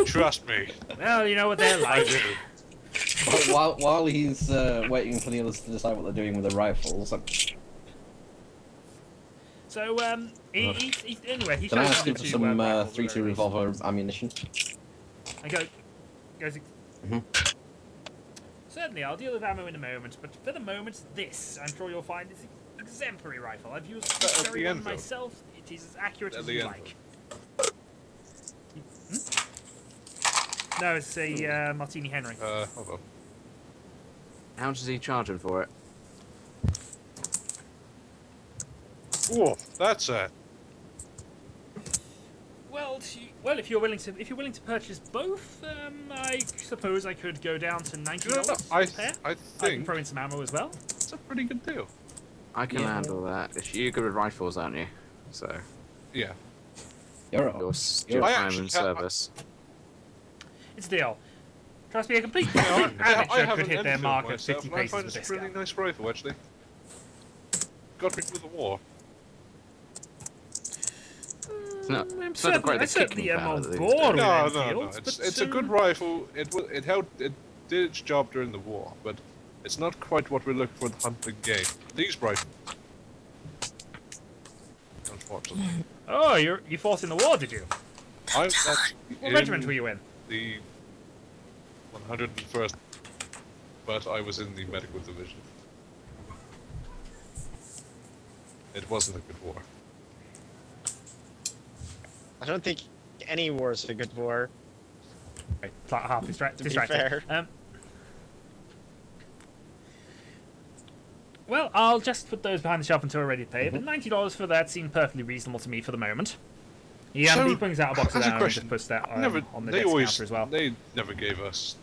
Trust me. Well, you know what they're I like. do. But while he's waiting for the others to decide what they're doing with the rifles, So, anyway, he can I shows ask you him for the some two rifles, 3-2 whatever it is. revolver ammunition? I goes. Mhm. Certainly, I'll deal with ammo in a moment, but for the moment, this, I'm sure you'll find, is an exemplary rifle. I've used At this the very one Enfield. myself. It is as accurate At as the you Enfield. like. No, it's a Martini Henry. Hold on. how much is he charging for it? Whoa, that's it. Well, if you're willing to purchase both, I suppose I could go down to $90 I a pair. I I can think throw in some ammo as well. it's a pretty good deal. I can Yeah. handle that. You're good with rifles, aren't you? So, Yeah. You're up. your I time actually in can't- service. It's a deal. Trust me, a complete I amateur have could an hit their Enfield mark of myself, 50 and I paces find with it's this a really gun. nice rifle, actually. Got me through the war. It's not, it's not I quite the certainly kicking am power on that these board days. with No, Enfields, It's but, a good rifle. It did its job during the war, but it's not quite what we're looking for in the hunting game. These rifles. Unfortunately. Oh, you fought in the war, did you? I was actually What in regiment were you in? the 101st, but I was in the medical division. It wasn't a good war. I don't think any war is a good war. Right, half To be distracted. fair. Well, I'll just put those behind the shelf until we're ready to pay. But $90 for that seemed perfectly reasonable to me for the moment. He brings out a box of as a that and question, just puts that never, on the they desk always, counter as well. They never gave us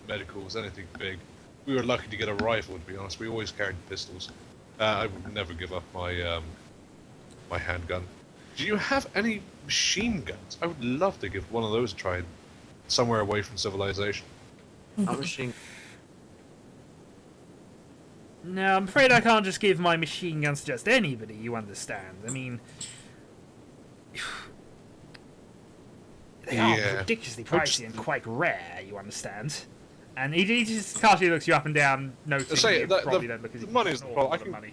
medicals, anything big. We were lucky to get a rifle, to be honest. We always carried pistols. I would never give up my my handgun. Do you have any machine guns? I would love to give one of those a try somewhere away from civilization. A machine. No, I'm afraid I can't just give my machine guns to just anybody, you understand. I mean... They are ridiculously pricey and quite rare, you understand. And he just casually looks you up and down, noting Say, you probably don't look as the money's the problem. money.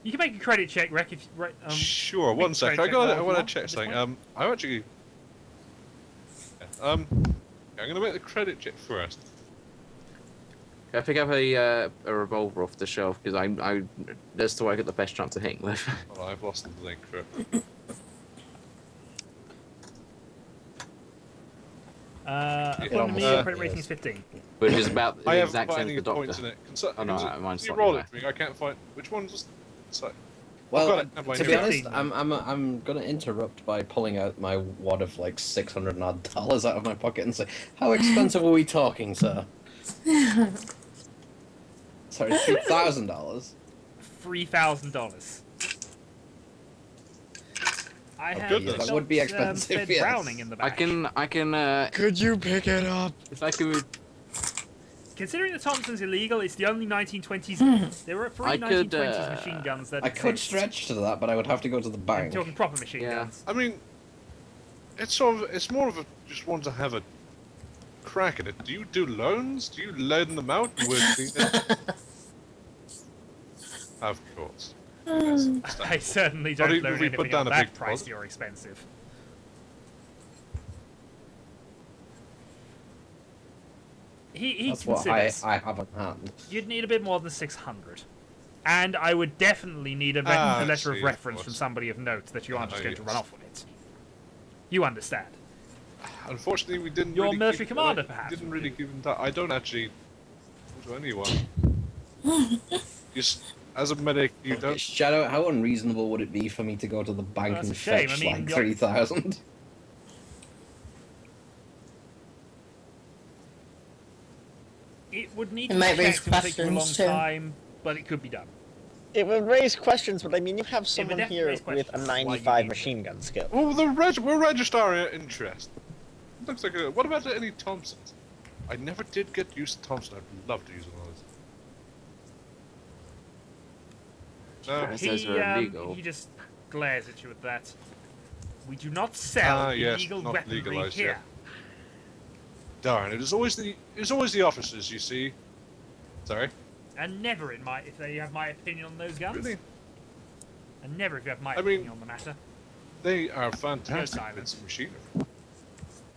You can make a credit check, Rec, if you... Sure, one sec. I want to check something. I'm actually... I'm going to make the credit check first. Can I pick up a revolver off the shelf because I that's the way I get the best chance of hitting them. Oh, I've lost the link for it. Economy credit rating is 15. Which is about the I exact haven't same got as the any points doctor. in it. Oh, no, mine's Can you slightly roll higher. it for me? I can't find... Which one was... Sorry. Well, I've got it. to be honest, 15. I'm gonna interrupt by pulling out my wad of like $600 odd out of my pocket and say, "How expensive are we talking, sir?" Sorry, $3,000. $3,000. I have goodness. That would be expensive, Fed yes. Browning in the back. I can. Could you pick it up? If I could. Considering the Thompson's illegal, it's the only 1920s. There were three I 1920s could, machine guns that I could exist. stretch to that, but I would have to go to the I'm bank. talking proper machine Yeah. guns. I mean, it's more of a just want to have a crack at it. Do you do loans? Do you loan them out? Of course. Yes, I certainly Or don't even loan if we put anything down on a that big deposit. pricey or expensive. He That's what considers I have on hand. you'd need a bit more than 600. And I would definitely need a I letter see, of of reference course. from somebody of note that you aren't just going to yes. run off with it. You understand. Unfortunately, we didn't. Your really military keep, commander, perhaps, Didn't would really you? keep in touch. I don't actually talk to anyone. Just as a medic, you don't. Shadow, how unreasonable would it be for me to go to the bank Well, that's and a shame. fetch I mean, like you're- 3,000? It would need It to might be raise checked. It would take you a long questions, too. time, but it could be done. It would raise questions, but I mean, you have someone definitely here raise with a questions. Why you 95 need machine gun skill. Well, we're registering interest. Looks like what about any Thompsons? I never did get used to Thompson. I'd love to use one of those. No. Those are illegal. He just glares at you with that. We do not sell Yes, illegal not weaponry legalized here. yet. Darn, it is always the officers, you see. Sorry. And never if they have my opinion on those guns. Really? And never if you have my I mean- opinion on the matter. They are fantastic silence. bits of machinery.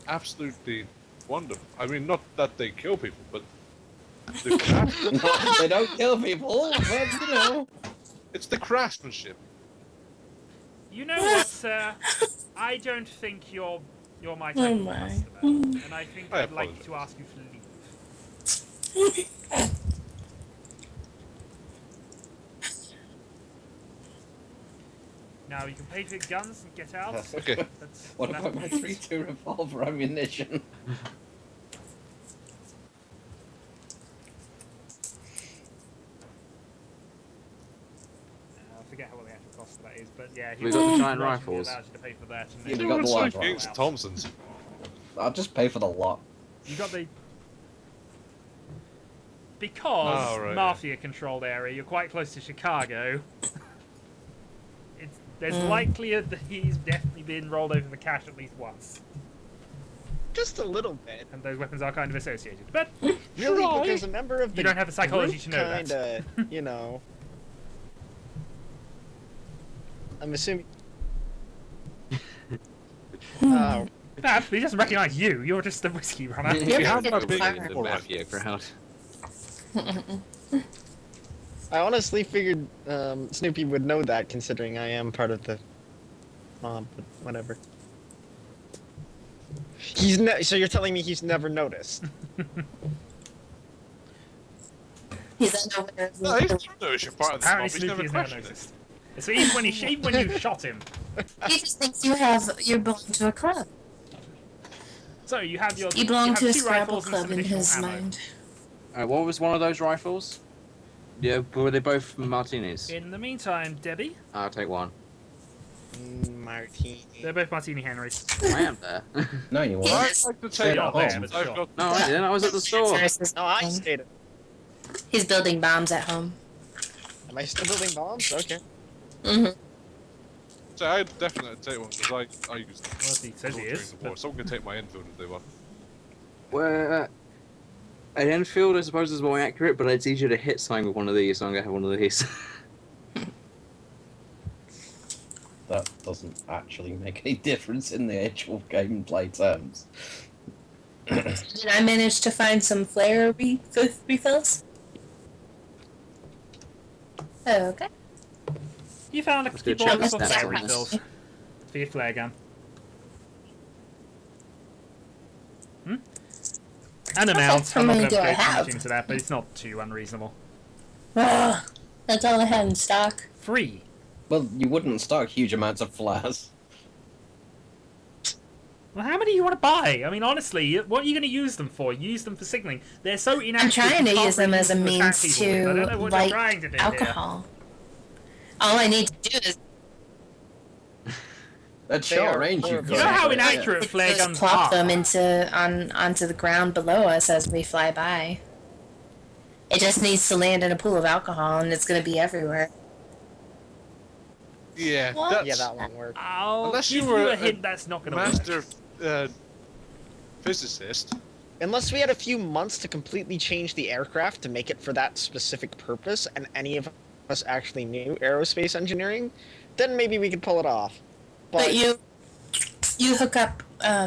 Absolutely wonderful. I mean, not that they kill people, but the craft, They don't kill people, but you know. it's the craftsmanship. You know what, sir? I don't think you're my type of my. customer, and I think I I'd like apologize. to ask you to leave. Now you can pay for your guns and get out. Okay. That's, What that's about my 3.2 revolver ammunition? I forget what the actual cost of that is, but yeah, We got the giant grudgingly rifles. allows you to pay for that. And Yeah, then we got the so large against one. Thompsons. I'll just pay for the lot. You got the because Oh, right, mafia-controlled area. You're quite close to Chicago. There's likelihood that he's definitely been rolled over for cash at least once, Just a little bit. and those weapons are kind of associated. But Really, try. because a member of the You don't have the psychology group to know that. kinda, you know. I'm assuming. Oh, Perhaps he doesn't recognise you. You're just the whiskey runner. You're We have pretty that big clever. The mafia crowd. I honestly figured Snoopy would know that, considering I am part of the mob. But whatever. So you're telling me he's never noticed? He's unaware of No, he's the- no, you're part of the Apparently mob. He's never Snoopy has never questioned it. noticed. So even when you shot him. He just thinks you belong to a club. So you have your. You belong to a two Scrabble rifles and club some in additional his ammo. mind. What was one of those rifles? Yeah, were they both Martinis? In the meantime, Debbie, I'll take one. Martini. they're both Martini Henrys. I am there. No, you I'd weren't. like to take You're not there, bombs. but I've sure. got No, I didn't. I was at the store. No, I stayed. He's building bombs at home. Am I still building bombs? Okay. Mm-hmm. So I'd definitely take one because I used Well, he says he is. before. Someone can take my Enfield if they want. Well, an Enfield, I suppose, is more accurate, but it's easier to hit something with one of these, so I'm gonna have one of these. That doesn't actually make any difference in the actual gameplay terms. Did I manage to find some flare refills? Oh, okay. You found a Let's few go check bottles the of stats flare on this. refills for your flare gun. And amount. I'm not going to go too much into that, but it's not too unreasonable. Ugh, that's all I had in stock. 3. Well, you wouldn't stock huge amounts of flares. Well, how many do you want to buy? I mean, honestly, what are you going to use them for? Use them for signaling. They're so inaccurate. I'm trying you to can't use them really as a use them means attack people with. I don't know to what you're light trying to do here. alcohol. All I need to do is At short range, you You know how inaccurate flare just guns plop are. them onto the ground below us as we fly by. It just needs to land in a pool of alcohol, and it's going to be everywhere. Yeah, What? that's Yeah, that won't work. I'll Unless give you were a a hint that's not going to work. master physicist. Unless we had a few months to completely change the aircraft to make it for that specific purpose, and any of us actually knew aerospace engineering, then maybe we could pull it off. But you hook up,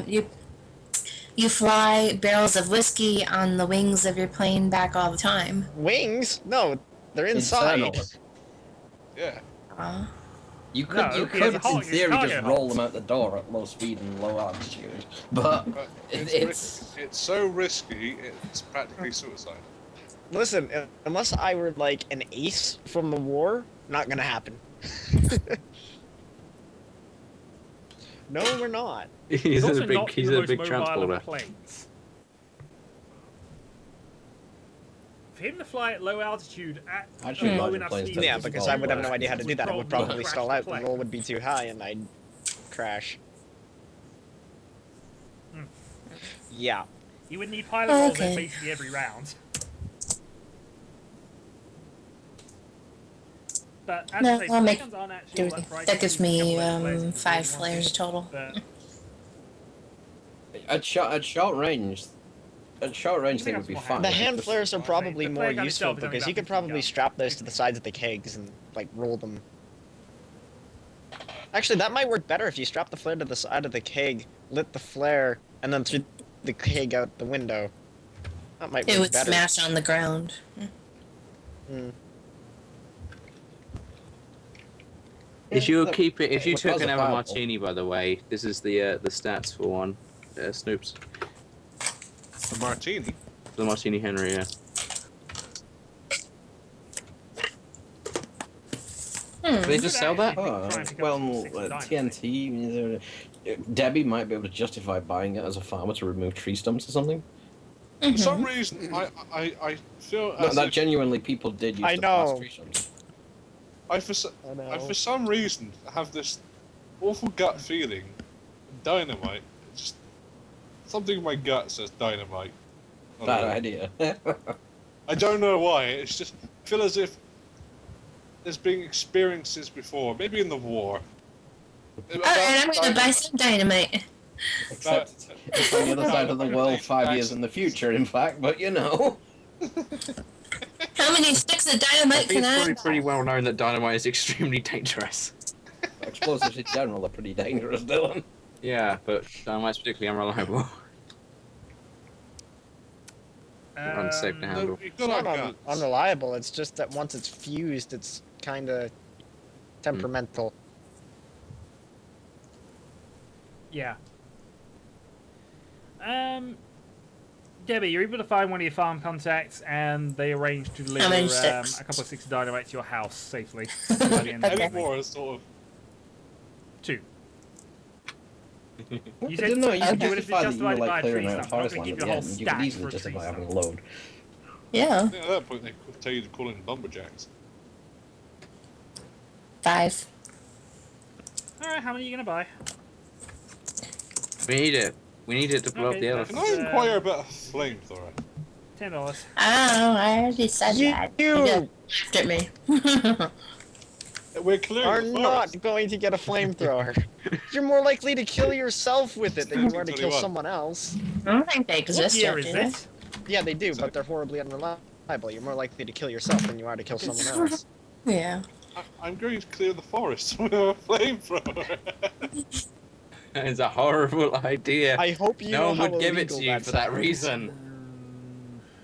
you fly barrels of whiskey on the wings of your plane back all the time. Wings? No, they're inside. Internal. Yeah. You could, No, you he has could a hole in in his theory, cargo just roll hold. them out the door at low speed and low altitude. But But it's it's so risky, it's practically suicide. Listen, unless I were like an ace from the war, not gonna happen. No, we're not. It's He's also a big, not he's the a most big mobile transporter. of planes. For him to fly at low altitude at Actually, low larger enough planes speed, don't Yeah, just because roll I would have no back. idea how to do that. It would probably crash stall the out. The plane. roll would be too high, and I'd crash. Yeah. You would need pilot rolls Okay. at basically every round. But as No, I say, I'll make guns aren't actually all that pricey. that gives You can me get one of those flares if you 5 really want flares to, total. but at short range, they would be fine. The hand flares are Well, probably the more flare gun useful itself is only because you about could probably 50 strap those to the sides of the kegs and like roll them. Actually, that might work better if you strap the flare to the side of the keg, lit the flare, and then threw the keg out the window. That might It work would better. smash on the ground. Mm. If you keep it, if you Which took was a another fireball. martini, by the way, this is the stats for one. Snoops, The martini. the Martini Henry. Yeah. Do they just sell that? Oh, well, TNT. Debbie might be able to justify buying it as a farmer to remove tree stumps or something. For some reason, I feel No, as that if genuinely people did use I to blast know. tree stumps. I for some reason have this awful gut feeling. Dynamite. Just something in my gut says dynamite. I don't Bad know. idea. I don't know why. It's just I feel as if there's been experiences before, maybe in the war. Alright, I'm gonna buy some dynamite. Except it's on the other side of the world 5 years in the future, in fact, but you know. How many sticks of I dynamite think can it's I pretty buy? well known that dynamite is extremely dangerous. Explosives in general are pretty dangerous, Dylan. Yeah, but dynamite's particularly unreliable. Unsafe to handle. No, you've It's got not our guts. unreliable. It's just that once it's fused, it's kind of temperamental. Yeah. Debbie, you're able to find one of your farm contacts, and they arrange to deliver many a sticks? couple of sticks of dynamite to your house safely. By the end of the Okay. Any evening. more is sort of. 2. I You didn't know you could you would justify that you were divide by like clearing 3 out stump. I'm not forest going land to at give the you a whole end. You could stack easily for a tree justify stump. having a load. Yeah. At that point, they could tell you to call in lumberjacks. 5. Alright, how many are you going to buy? We need it. We need it to blow Okay, up the Can elephant. I inquire about a flamethrower? $10. Oh, I already said that. You laughed at me. We're clearing Are the not forest. going to get a flamethrower. You're more likely to kill yourself with it than you are to kill 21. someone else. I don't think they What exist year yet, is do they? it? Yeah, they do, but they're horribly unreliable. You're more likely to kill yourself than you are to kill someone else. Yeah. I'm going to clear the forest with a flamethrower. It's a horrible idea. I hope you No know one how would give it illegal to you for that sounds. reason.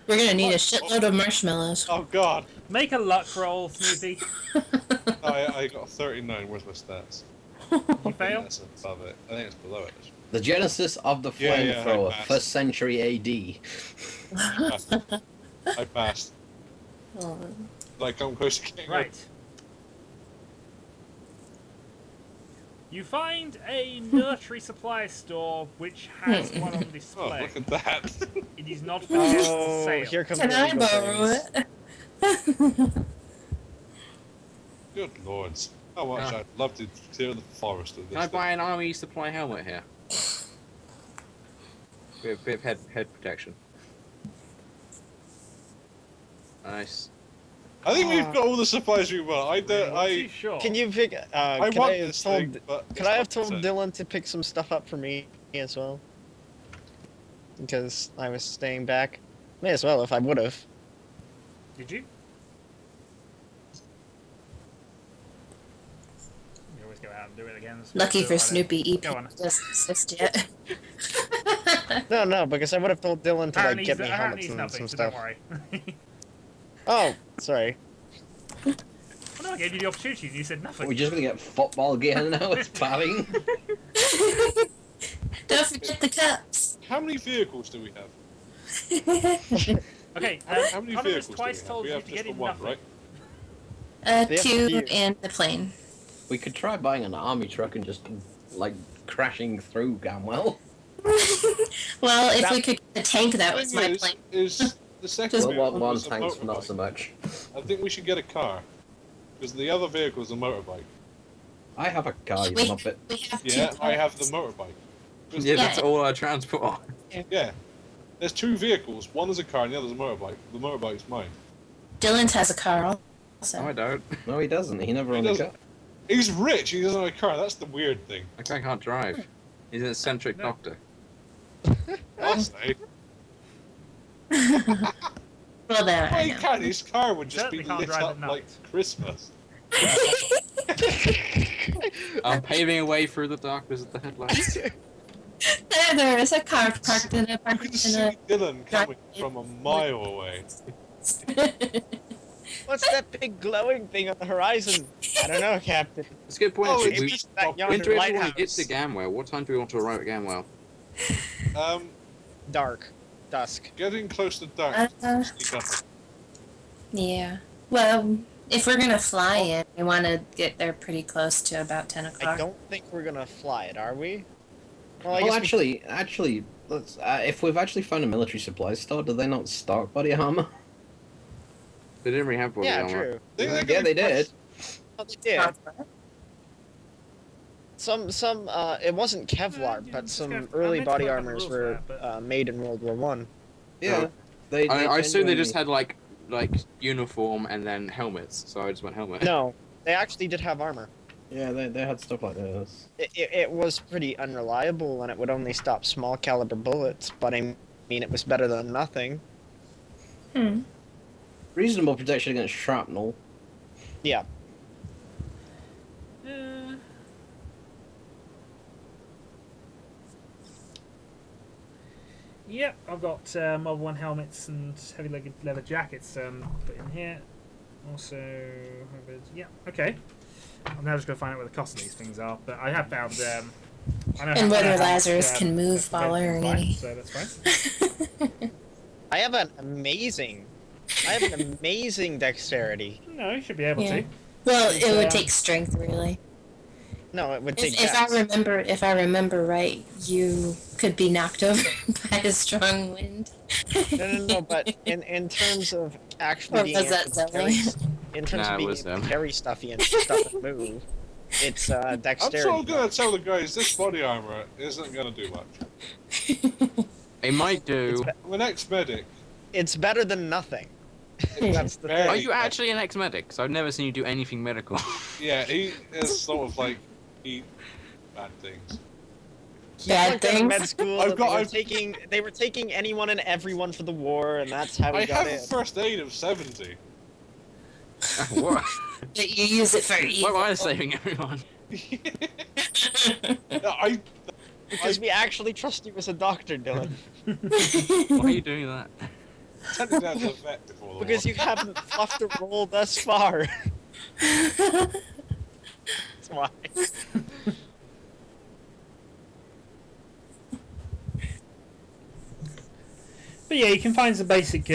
We're gonna need a shitload of marshmallows. Oh god. Make a luck roll, Snoopy. I got 39. Where's my stats? You fail? That's above it. I think it's below it. The genesis of the Yeah, yeah, I flamethrower, passed. 1st century AD. I passed. Oh. Like I'm close to getting Right. You find a military supply store which has one on Oh, display. look at that. It is not for just Oh, sale. here comes Can the I legal borrow things. it? Good lords. How much Yeah. I'd love to clear the forest of this. Can I thing. buy an army supply helmet here? Bit of head protection. Nice. I think we've got all the supplies we want. Not too I sure. Can you pick? I Could want I have this told? thing, but Could it's I have not told set. Dylan to pick some stuff up for me as well? Because I was staying back. May as well if I would have. Did you? You always go out and do it again. so Lucky do for it like Snoopy, EP Go on. doesn't exist yet. No, because I would have told Dylan to like Apparently get me he's helmets and nothing, some so stuff. don't worry. Oh, sorry. Well, no, I gave you the opportunity and you said nothing. We're just gonna get football gear now, it's padding. Don't forget the cups. How many vehicles do we have? Okay, How many Connor has vehicles do we twice have? told We you have to just get the in one, nothing. right? They have 2 few. and the plane. We could try buying an army truck and just, like, crashing through Gamwell. Well, if we could get the tank, that was my Thing plan. is the second Just Well, vehicle one is a tank's not so motorbike. much. I think we should get a car. Because the other vehicle is a motorbike. I have a car, you We, muppet. we have Yeah, 2 I have the planes. motorbike. 'Cause Yeah, Yeah. that's all our transport. Yeah. There's 2 vehicles. One is a car and the other's a motorbike. The motorbike's mine. Dylan has a car No, also. I don't. No, he doesn't. He never He owned a doesn't. car. He's rich. He doesn't have a car. That's the weird thing. That guy can't drive. He's an eccentric No. doctor. I'll say. Well, then Well, I he know. can. His car would just be Certainly can't lit drive up at night. like Christmas. I'm paving a way through the darkness of the headlights. There is a car parked in a You parked can in see a. Dylan coming from a mile away. What's that big glowing thing on the horizon? I don't know, Captain. That's a good point. Oh, actually. it's We, just that oh, yonder when do we want to lighthouse. hit the Gamwell? What time do we want to arrive at Gamwell? Dark. Dusk. Getting close to dark. Uh, Sneak up. yeah. Well, if we're gonna fly in, we want to get there pretty close to about 10 I o'clock. don't think we're gonna fly it, are we? Well, Well, guess we- actually, let's. If we've actually found a military supply store, do they not stock body armor? They didn't really have body Yeah, armor. true. Yeah, they did. Oh, they did. Some, it wasn't Kevlar, Yeah, but just some gonna- I early meant to body look up the armors rules were for that, but- made in World War One. Yeah, they. I assume they just genuinely- had like uniform and then helmets, so I just went helmet. No, they actually did have armor. Yeah, they had stuff like this. It was pretty unreliable, and it would only stop small caliber bullets. But I mean, it was better than nothing. Hmm. Reasonable protection against shrapnel. Yeah. Yep, I've got Model 1 helmets and heavy leather jackets put in here. Also, yeah, okay. I'm now just going to find out what the cost of these things are, but I have found. I know And how- I know whether how much, Lazarus can move that's while prevent wearing them flying, any. So that's fine. have an amazing dexterity. No, you should be able Yeah. to. Well, it would take strength, really. No, it would take If I dex. remember right, you could be knocked over by a strong wind. No, but in terms of actually Or being was able that to Zoe? carry, in terms Nah, of it being was able to carry stuffy and stuff and move, it's I'm dexterity. sort of gonna tell the guys this body armor isn't gonna do much. It might do. I'm an ex-medic. It's better than nothing. That's the Very- Are thing. you actually an ex-medic? Because I've never seen you do anything medical. Yeah, he is sort of like eat bad things. Bad Went to things? med school. I've and got- they were taking anyone and everyone for the war, and that's how we I got have in. a first aid of 70. What? That you use it for Why evil. am I saving everyone? I Because we actually trust you as a doctor, Dylan. Why are you doing that? tended to have a vet before the Because war. you haven't fluffed a roll thus far. That's why. But yeah, you can find some basic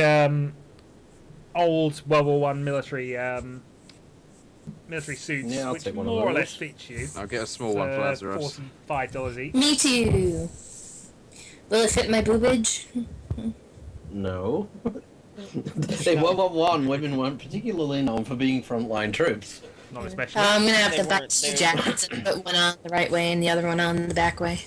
old World War One military suits, Yeah, I'll which take one of more or those. less fit you. I'll get a small one for Lazarus. $45 each. Me too. Will it fit my boobage? No. In World War One, women weren't particularly known for being frontline troops. Not especially. I'm gonna have They to buy weren't two there. jackets and put one on the right way and the other one on the back way.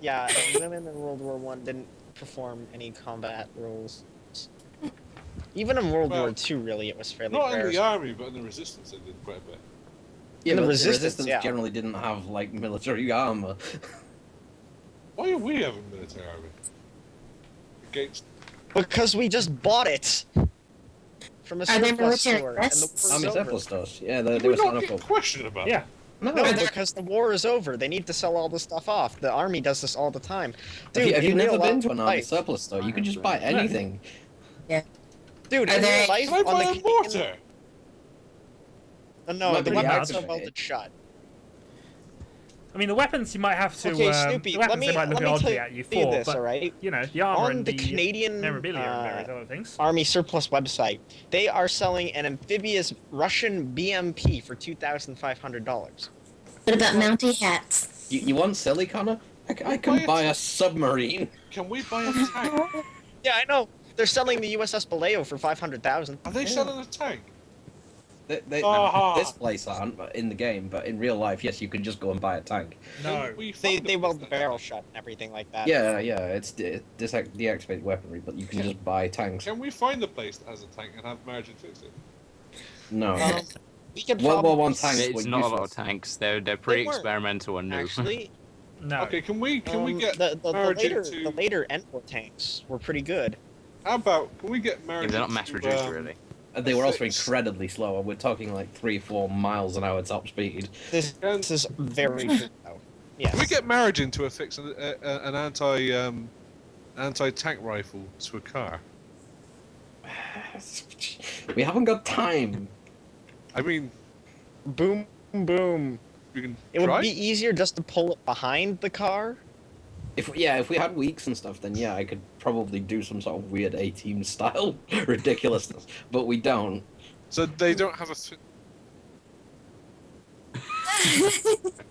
Yeah, women in World War One didn't perform any combat roles. Even in World Well, War Two, really, it was fairly Not rare. in the army, but in the resistance they did quite a bit. Yeah, The but resistance, the resistance yeah. generally didn't have like military armor. Why are we having military army? Against Because we just bought it from a Are there surplus military store, and the vests? war's Army over. surplus stores. Yeah, they we're were not signing getting up for. questioned about. Yeah. No, No, but because the war is over. They need to sell all the stuff off. The army does this all the time. have Dude, you, have you in never real been to an army life- surplus store? You can just buy Yeah. anything. Dude, Are in there- real life, Can I on buy the a Canadian... mortar? No, Might the be weapons are outside. welded shut. I mean, the weapons you might have to. Okay, Snoopy, the let weapons me, they might look let me oddly tell at you you for, this, but alright? you know, the armor On and the Canadian memorabilia and various other things. Army surplus website, they are selling an amphibious Russian BMP for $2,500. What about Mountie hats? You want silly, Connor? I can buy a submarine. Can we buy a tank? Yeah, I know. They're selling the USS Baleo for $500,000. Are they selling a tank? They, this place aren't but in the game, but in real life, yes, you can just go and buy a tank. No. Can we They find they a weld place the that- barrel shut and everything like that. Yeah, it's deactivated weaponry, but you can just buy tanks. Can we find a place that has a tank and have Margin fix it? No. We could World War probably One tanks It's were not a lot of useless. tanks. They're pretty weren't, experimental and new. Actually, No. Okay, can we get the Margin later to? the later N4 tanks were pretty good. How about can we get Yeah, Margin? they're not mass to, reduced really. And they were also Fix. incredibly slow. We're talking like 3-4 miles an hour top speed. This is very good though. Yes. Can we get Margin to affix an anti tank rifle to a car? We haven't got time. I mean, boom boom? we can It would try. be easier just to pull it behind the car. If we had weeks and stuff, then yeah, I could probably do some sort of weird A-team style ridiculousness. But we don't. So they don't have a.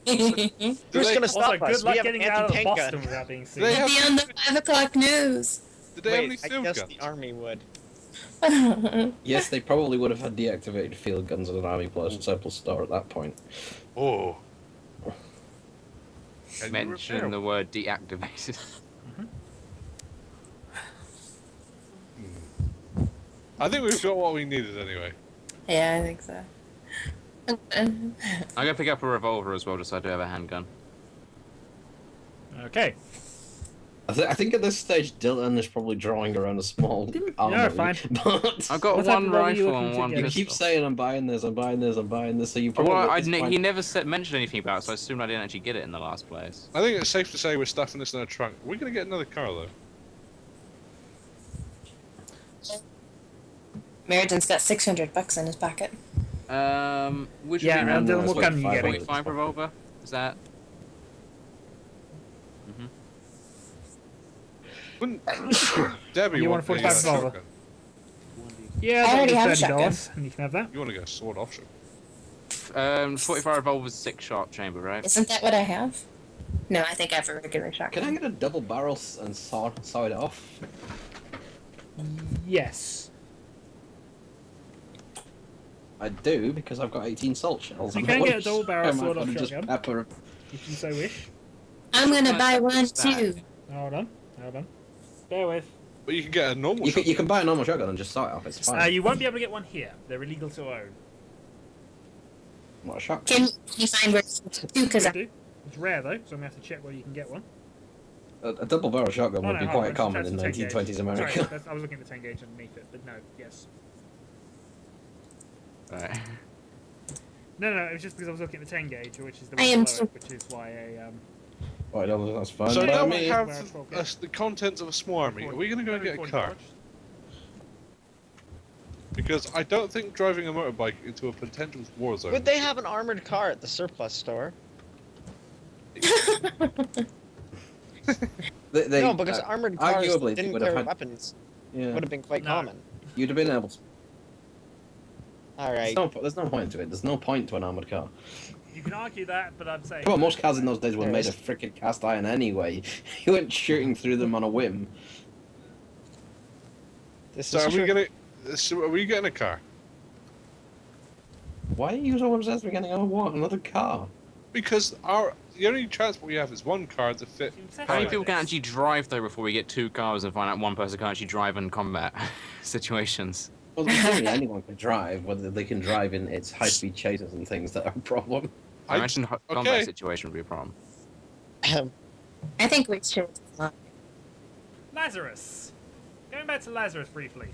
Who's they- gonna stop Also, us? good luck We have getting an out of anti-tank Boston gun. without being seen. They It'll have- be on the 5 o'clock news. Did they have any Wait, I field guess guns? the army would. Yes, they probably would have had deactivated field guns in an army plus surplus store at that point. Oh. Can you Mention repair the word deactivated. I think we've got what we needed anyway. Yeah, I think so. I'm gonna pick up a revolver as well, just so I do have a handgun. Okay. I think at this stage, Dylan is probably drawing around a small armory. fine. But I've got What type one of revolver are you rifle looking and to one get? you pistol. keep saying, I'm buying this, I'm buying this, I'm buying this, so you probably... Well, at this point- he never mentioned anything about it, so I assumed I didn't actually get it in the last place. I think it's safe to say we're stuffing this in a trunk. We're gonna get another car though. Meriden got $600 in his pocket. Which Yeah, would be and around Dylan, what gun are you Five getting? hundred. .5 revolver? Is that? Wouldn't Debbie You want want a a 45 revolver? shotgun? Yeah, I already have a $30, and you can have that. You want to go sword option? 45 revolvers, 6-shot chamber, right? Isn't that what I have? No, I think I have a regular shotgun. Can I get a double barrel and saw it off? Yes. I do, because I've got 18 salt shells. You and can I get a wish double barrel I might sword-off wanna just shotgun. pepper- If you so wish. I'm gonna buy one Stack. too. Hold on. Bear with. But you can get a normal You can, shotgun. you can buy a normal shotgun and just saw it off, it's fine. You won't be able to get one here. They're illegal to own. What a shotgun. Can you find where it's two? Because Do. It's rare though, so I'm gonna have to check where you can get one. A double barrel shotgun Oh, would no, be hold on, quite it's common attached in to 10 gauge. 1920s America. Sorry, I was looking at the 10 gauge underneath it, but no, yes. Right. No, it was just because I was looking at the 10 gauge, which is the I one am below too. it, which is why I Right, that's fine. So by now we me. have Where it's 12 the contents of a small army. Are we going to go and get a car? Because I don't think driving a motorbike into a potential war zone. Would they have an armored car at the surplus store? They, No, because armored cars arguably didn't would have carry had- weapons. Yeah, Would have been quite No. common. you'd have been able to. Alright. There's no point to it. There's no point to an armored car. You can argue that, but I'm saying. Come on, most cars in those days were There made is. of frickin' cast iron anyway. You weren't shooting through them on a whim. This So is are we true. going to? So are we getting a car? Why are you so obsessed with getting another car? Because the only transport we have is one car to fit. How many people can actually drive though before we get 2 cars and find out one person can actually drive in combat situations? Well, in theory, anyone can drive, whether they can drive in its high-speed chasers and things that are a problem. I imagine combat okay. situation would be a problem. I think we should. Lazarus. Going back to Lazarus briefly.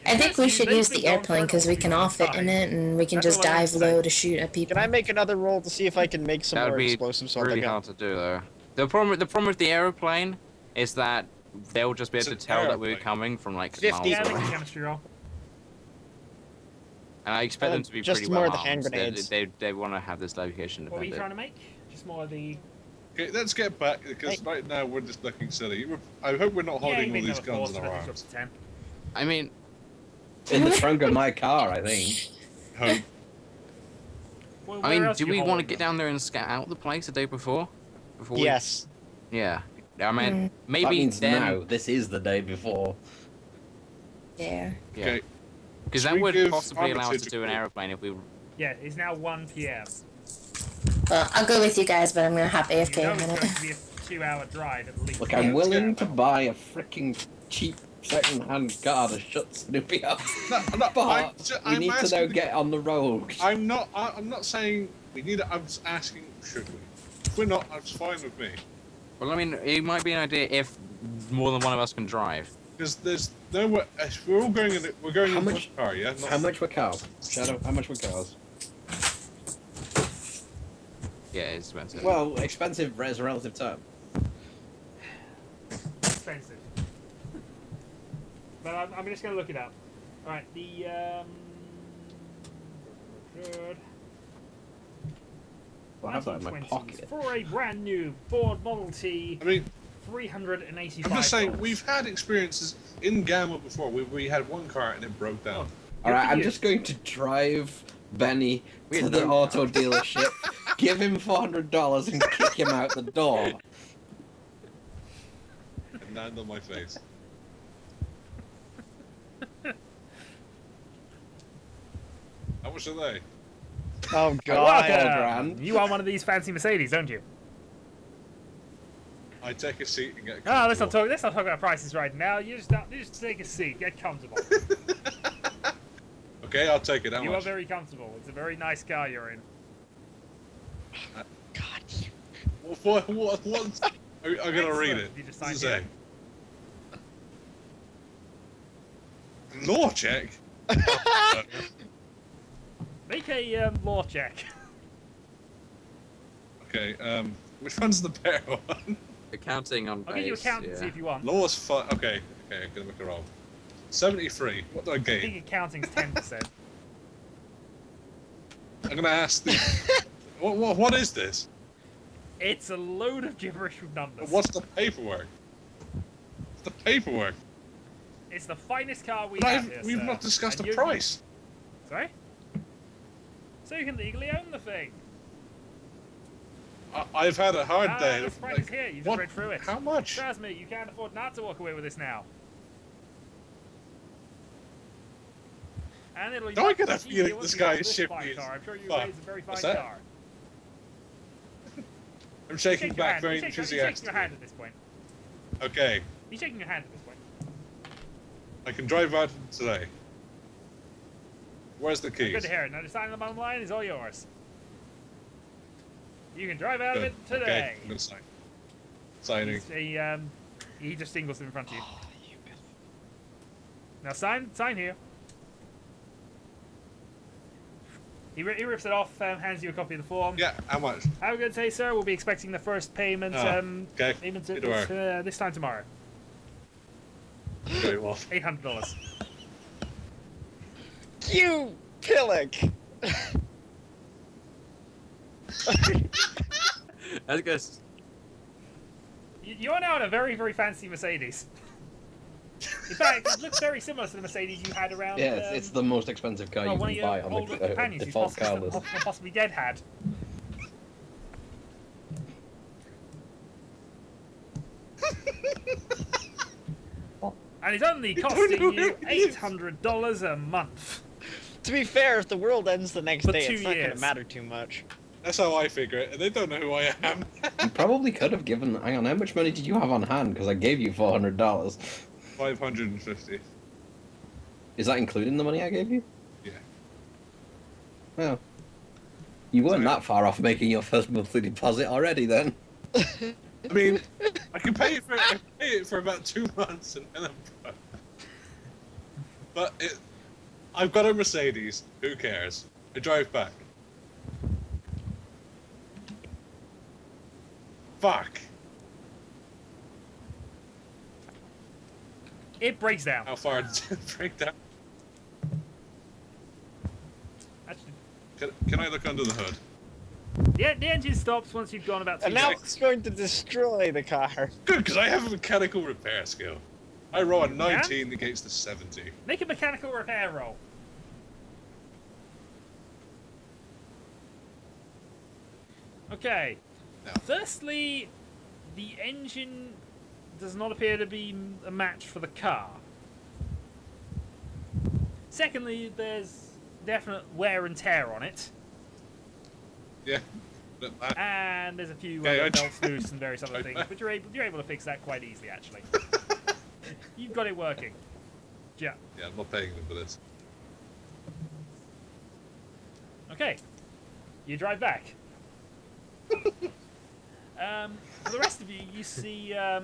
I think we should They've use been the gone airplane for because we can all fit in it and we can That's just all I have dive to say. low to shoot at people. Can I make another roll to see if I can make some That more would be explosives so I really can... hard to do though. The problem with the aeroplane is that they'll just be able to It's an tell that we're aeroplane. coming from like 50. miles Yeah, make a away. chemistry roll. And I expect them to be Just pretty more well of the hand armed. grenades. They want to have this location What were you trying independent. to make? Just more of the. Okay, let's get back because Hey. right now we're just looking silly. I hope we're not Yeah, holding you all make these another guns four, in so our that arms. drops to 10. I mean, In the trunk of my car, I think. Hope. Well, I where mean, else do you we want to holding get them? down there and scout out the place the day before? Before Yes. We... Yeah. I mean, maybe That means then. now. This is the day before. Yeah. Yeah. Okay. Because Should that we would give possibly allow us Armitage to a do an call? aeroplane if we. Yeah, it's now 1 p.m. Well, I'll go with you guys, but I'm gonna hop You AFK know a it's minute. going to be a 2-hour drive at least. Look, Yeah, I'm let's willing get to it. buy a freaking cheap second-hand car to shut Snoopy up. No, But we need to now asking- get on the road. I'm not saying we need it. I'm just asking, should we? If we're not, it's fine with me. Well, I mean, it might be an idea if more than one of us can drive. Because there's nowhere. If we're all going in. We're going How in one much- car, yeah. Not How much were cars? Shadow, how much were cars? Yeah, it's expensive. Well, expensive as a relative term. Expensive. But I'm just going to look it up. Alright, the. Good. Well, I have that in my 1920s. pocket. For a brand new Ford Model T, I mean, $385. I'm just saying we've had experiences in Gamma before. We had one car and it broke down. Good Alright, for I'm you. just going to drive Benny We to had the no auto dealership, give him $400 and kick him out the door. And land on my face. How much are they? Oh God. god. grand. You want one of these fancy Mercedes, don't you? I take a seat and get. Ah, let's not comfortable. talk about prices right now. You just take a seat, get comfortable. Okay, I'll take it. How You are much? very comfortable. It's a very nice car you're in. What? I'm gonna read it. You just What does signed it say? Law check. Make a law check. Okay. Which one's the better one? Accounting on I'll give you base, accountancy yeah. if you want. Law's fine. Okay. Okay. I'm gonna make a roll. 73. What do I I gain? think accounting's 10%. I'm gonna ask. What is this? It's a load of gibberish with numbers. What's the paperwork? the paperwork. It's the finest car we But have here, we've sir. not discussed And the price. Sorry? So you can legally own the thing. I've had a hard day. The price is here. You just read through it. How much? Trust me, you can't afford not to walk away with this now. And it'll be Don't I get a much feeling easier once this you guy have is this shipping fine his car. I'm sure you fuck. raise a very fine What's that? car. I'm shaking Shake your back hand. very You're shaking enthusiastically. your hand at this point. Okay, You're shaking your hand at this point. I can drive out today. Where's the keys? Good to hear it. Now the sign on the bottom line is all yours. You can drive out of Good. it today. Okay, I'm gonna sign. Signing. He just singles in front of you. Now sign here. He rips it off, hands you a copy of the form. Yeah, how much? Have a good day, sir. We'll be expecting the first payment. Okay. Payment Tomorrow. this time tomorrow. Very well. $800. You pillock! I guess. You are now in a very, very fancy Mercedes. In fact, it looks very similar to the Mercedes you had around. Yeah, it's the most expensive car you one of can your buy on older the companions who's default car possibly, list. possibly dead had. And it's only costing you $800 a month. To be fair, if the world ends the next For day, 2 it's not going years. to matter too much. That's how I figure it, and they don't know who I am. You probably could have given. Hang on, how much money did you have on hand? Because I gave you $400. 550. Is that including the money I gave you? Yeah. Well, you weren't Sorry. that far off making your first monthly deposit already, then. I mean, I can pay it for about 2 months, and then I'm broke. But I've got a Mercedes. Who cares? I drive back. Fuck. It breaks down. How far did it break down? Actually, Can I look under the hood? the engine stops once you've gone about 2 And now blocks. it's going to destroy the car. Good, because I have a mechanical repair skill. I roll a 19 against the 70. Make a mechanical repair roll. Okay. No. Firstly, the engine does not appear to be a match for the car. Secondly, there's definite wear and tear on it. Yeah. But And there's a few Okay, I belts loose and various other tried things, that. but you're able to fix that quite easily, actually. You've got it working. Yeah. yeah, I'm not paying them for this. Okay. You drive back. For the rest of you, you see, as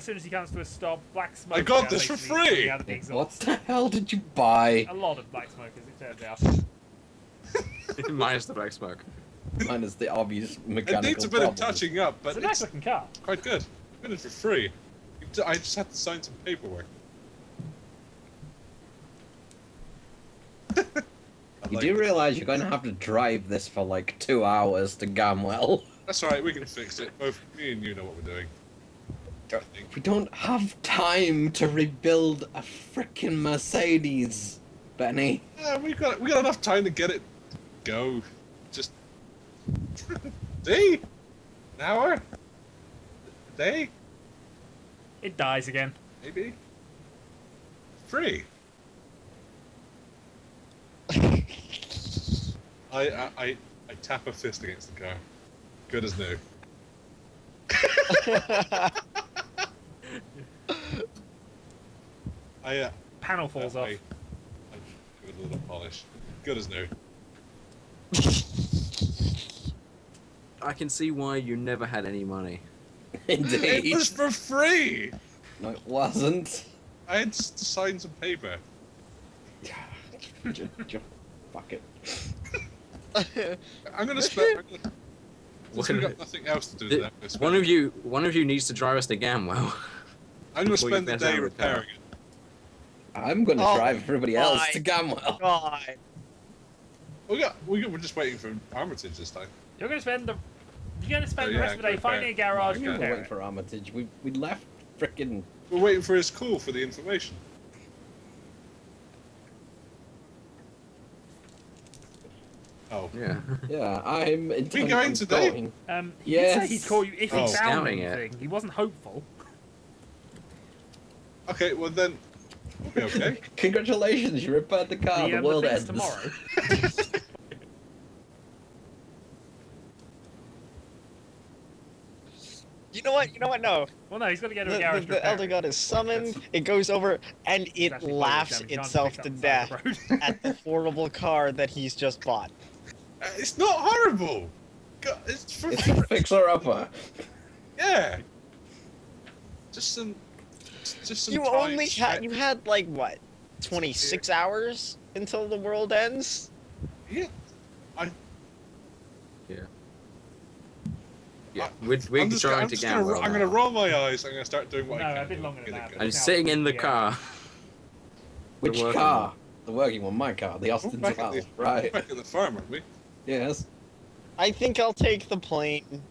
soon as he comes to a stop, black smoke. I got this for basically free! coming out of the What exhaust. the hell did you buy? A lot of black smokers, it turns out. Minus the black smoke. Minus the obvious It mechanical needs a bit of problems. touching up, It's but a nice it's looking car. quite good. Got it for free. I just had to sign some paperwork. You do realise you're going to have to drive this for like 2 hours to Gamwell. That's alright, we can fix it. Both me and you know what we're doing. I think. We don't have time to rebuild a frickin' Mercedes, Benny. Yeah, we got enough time to get it go. Just see? An hour? A day? It dies again. Maybe? Free. I tap a fist against the car. Good as new. Panel falls off. I give it a little polish. Good as new. I can see why you never had any money. Indeed. It was for free! No, it wasn't. I had to sign some paper. Fuck it. I'm gonna spend. Since we got nothing else to do The- today, I'm gonna spend- One of you needs to drive us to Gamwell. I'm gonna before you spend the bet day out of the car. repairing it. I'm going to Oh drive everybody else my to Gamwell. God. We're just waiting for Armitage this time. You're going to spend the Oh, rest yeah, of the day repair. finding a garage We and were repair waiting it. for Armitage. We left frickin'... We're waiting for his call for the information. Oh. Yeah. Yeah, I'm intending going on today? going. He did Yes. say he'd call you if he Oh. found Scouting it. anything. He wasn't hopeful. Okay, well then, we'll be okay. Congratulations, you repaired the car, the world thing's ends. tomorrow. You know what? No. Well, no, he's got to go to The, a garage. the, the Elder God is summoned. It goes over, and it actually laughs closed down. He itself can't to pick up death the side of the road. at the horrible car that he's just bought. It's not horrible. God, it's for It's a fixer-upper. yeah. Just some. You time only spent- you had like what, 26 hours until the world ends. Yeah. Yeah, we're trying to gamble. I'm gonna roll my eyes. I'm gonna start doing what No, I can. a bit do. longer than Get it that. going. I'm just sitting in the car. Which working car? The working one, my car, the Austin Back at Val. the- Right. Back at the farm, aren't we? Yes. I think I'll take the plane,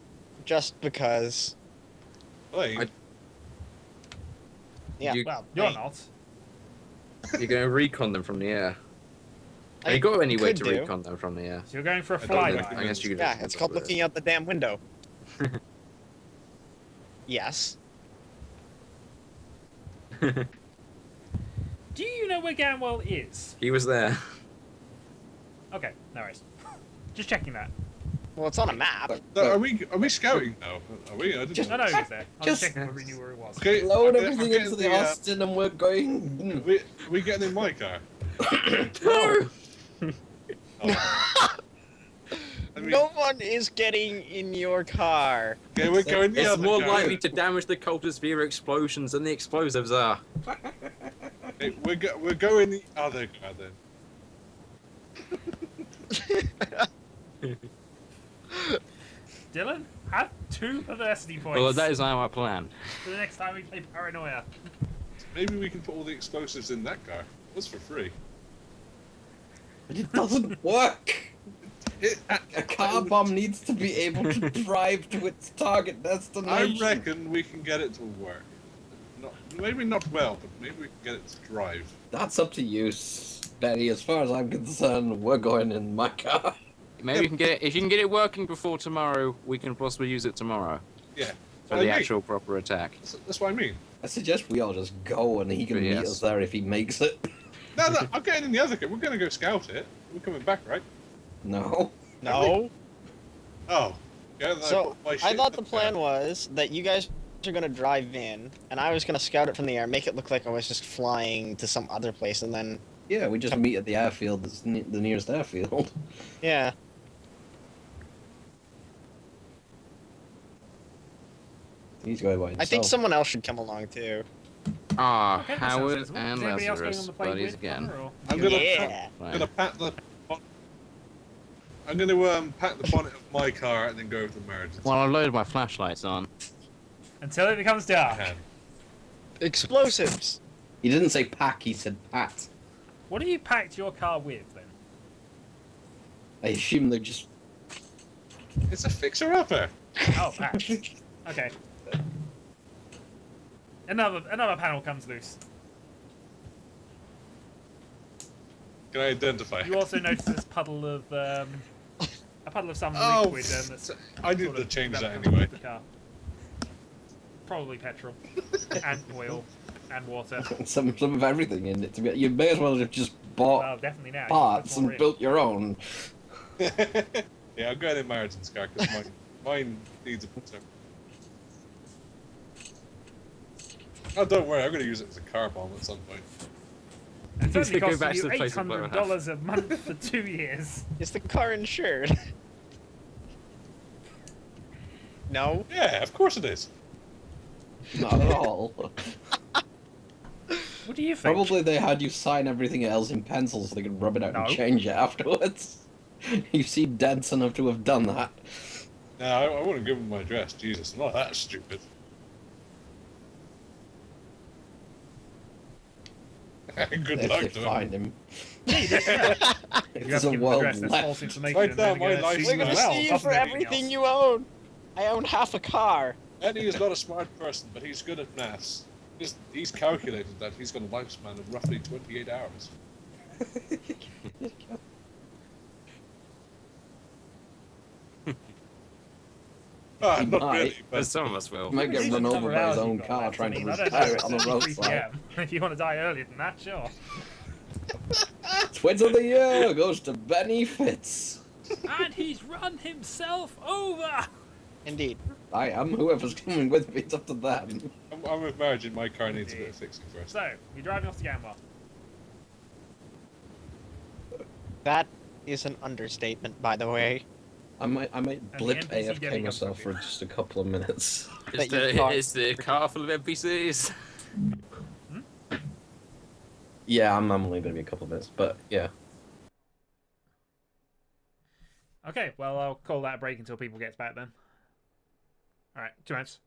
just because. Plane. Yeah. You- Well, you're Hey. not. You're going to recon them from the air. I Have you got any way could to do. recon them from the air? So you're going for a I don't flyby. recommend- I guess you could. Yeah, just it's called do it. looking out the damn window. Yes. Do you know where Gamwell is? He was there. Okay, no worries. Just checking that. Well, it's on a map. No, are we scouting now? Are we? I didn't Just- No, no, he was there. I was Just- checking whether he knew where he was. Okay. Load I'm everything getting into the Austin and we're going... We getting in my car? No. Oh. I mean, No one is getting in your car. okay, we're going the It's other more car. likely to damage the cultists via explosions than the explosives are. Okay, we're going the other car then. Dylan, have 2 perversity points Well, that is our plan. for the next time we play Paranoia. Maybe we can put all the explosives in that car. That's for free. But it doesn't work. A car bomb needs to be able to drive to its target I destination. reckon we can get it to work. Maybe not well, but maybe we can get it to drive. That's up to you, Betty. As far as I'm concerned, we're going in my car. Maybe you can get it. If you can get it working before tomorrow, we can possibly use it tomorrow Yeah. for What the I mean. actual proper attack. That's what I mean. I suggest we all just go and he can meet Yes. us there if he makes it. No, I'm getting in the other car. We're going to go scout it. We're coming back, right? No. No. Oh. Yeah, So my I shit thought in the car. plan was that you guys are gonna drive in, and I was gonna scout it from the air, make it look like I was just flying to some other place, and then Yeah, we just meet at the airfield that's the nearest airfield. yeah. He's going by himself. I think someone else should come along too. Ah, Okay, that sounds Howard sensible. and Is anybody else going on Lazarus, the plane buddies with again. Connor, or- I'm gonna, Yeah. I'm gonna pat the. I'm gonna pat the bonnet of my car and then go over to Meredith. Well, I loaded my flashlights on. Until it becomes dark. Hand. Explosives. He didn't say pack, he said pat. What have you packed your car with, then? I assume they're just... It's a fixer-upper. Oh, patch. Okay. Another panel comes loose. Can I identify? You also notice this puddle of a puddle of some Oh, liquid. That's I need sort to of change that developed anyway. underneath the car. Probably petrol and oil and water. some of everything in it. You may as well have just bought Well, definitely now. parts More and in. built your own. Yeah, I'm going in Meredith's car because mine needs a fixer. Oh, don't worry, I'm going to use it as a car bomb at some point. It's only Go costing back to you the place of blow $800 a month for 2 years. Is the car insured? No. Yeah, of course it is. Not at all. What do you think? Probably they had you sign everything else in pencil so they could rub it out No. and change it afterwards. You seem dense enough to have done that. No, I wouldn't give him my address. Jesus, I'm not that stupid. Good If luck they to him. find him. If If you there's have a to give them world address, that's left. false information. Write and then down my they're gonna license sue We're you gonna as well, sue you doesn't for anything everything else. you own. I own half a car. Benny is not a smart person, but he's good at maths. He's calculated that he's got a lifespan of roughly 28 hours. He Not might. really, but Some of us will. He might get run over by his own car trying to retire it on the roadside. If you want to die earlier than that, sure. Twins of the year goes to Benny Fitz. And he's run himself over! Indeed. I am. Whoever's coming with me, it's up to them. I'm imagining my car needs a bit of fixing first. So, you're driving off the Gamma. That is an understatement, by the way. I might the blip NPC AFK getting myself for upgraded. just a couple of minutes. Is the car full of NPCs? Yeah, I'm only going to be a couple of minutes, but yeah. Okay, well, I'll call that a break until people get back then. Alright, 2 minutes.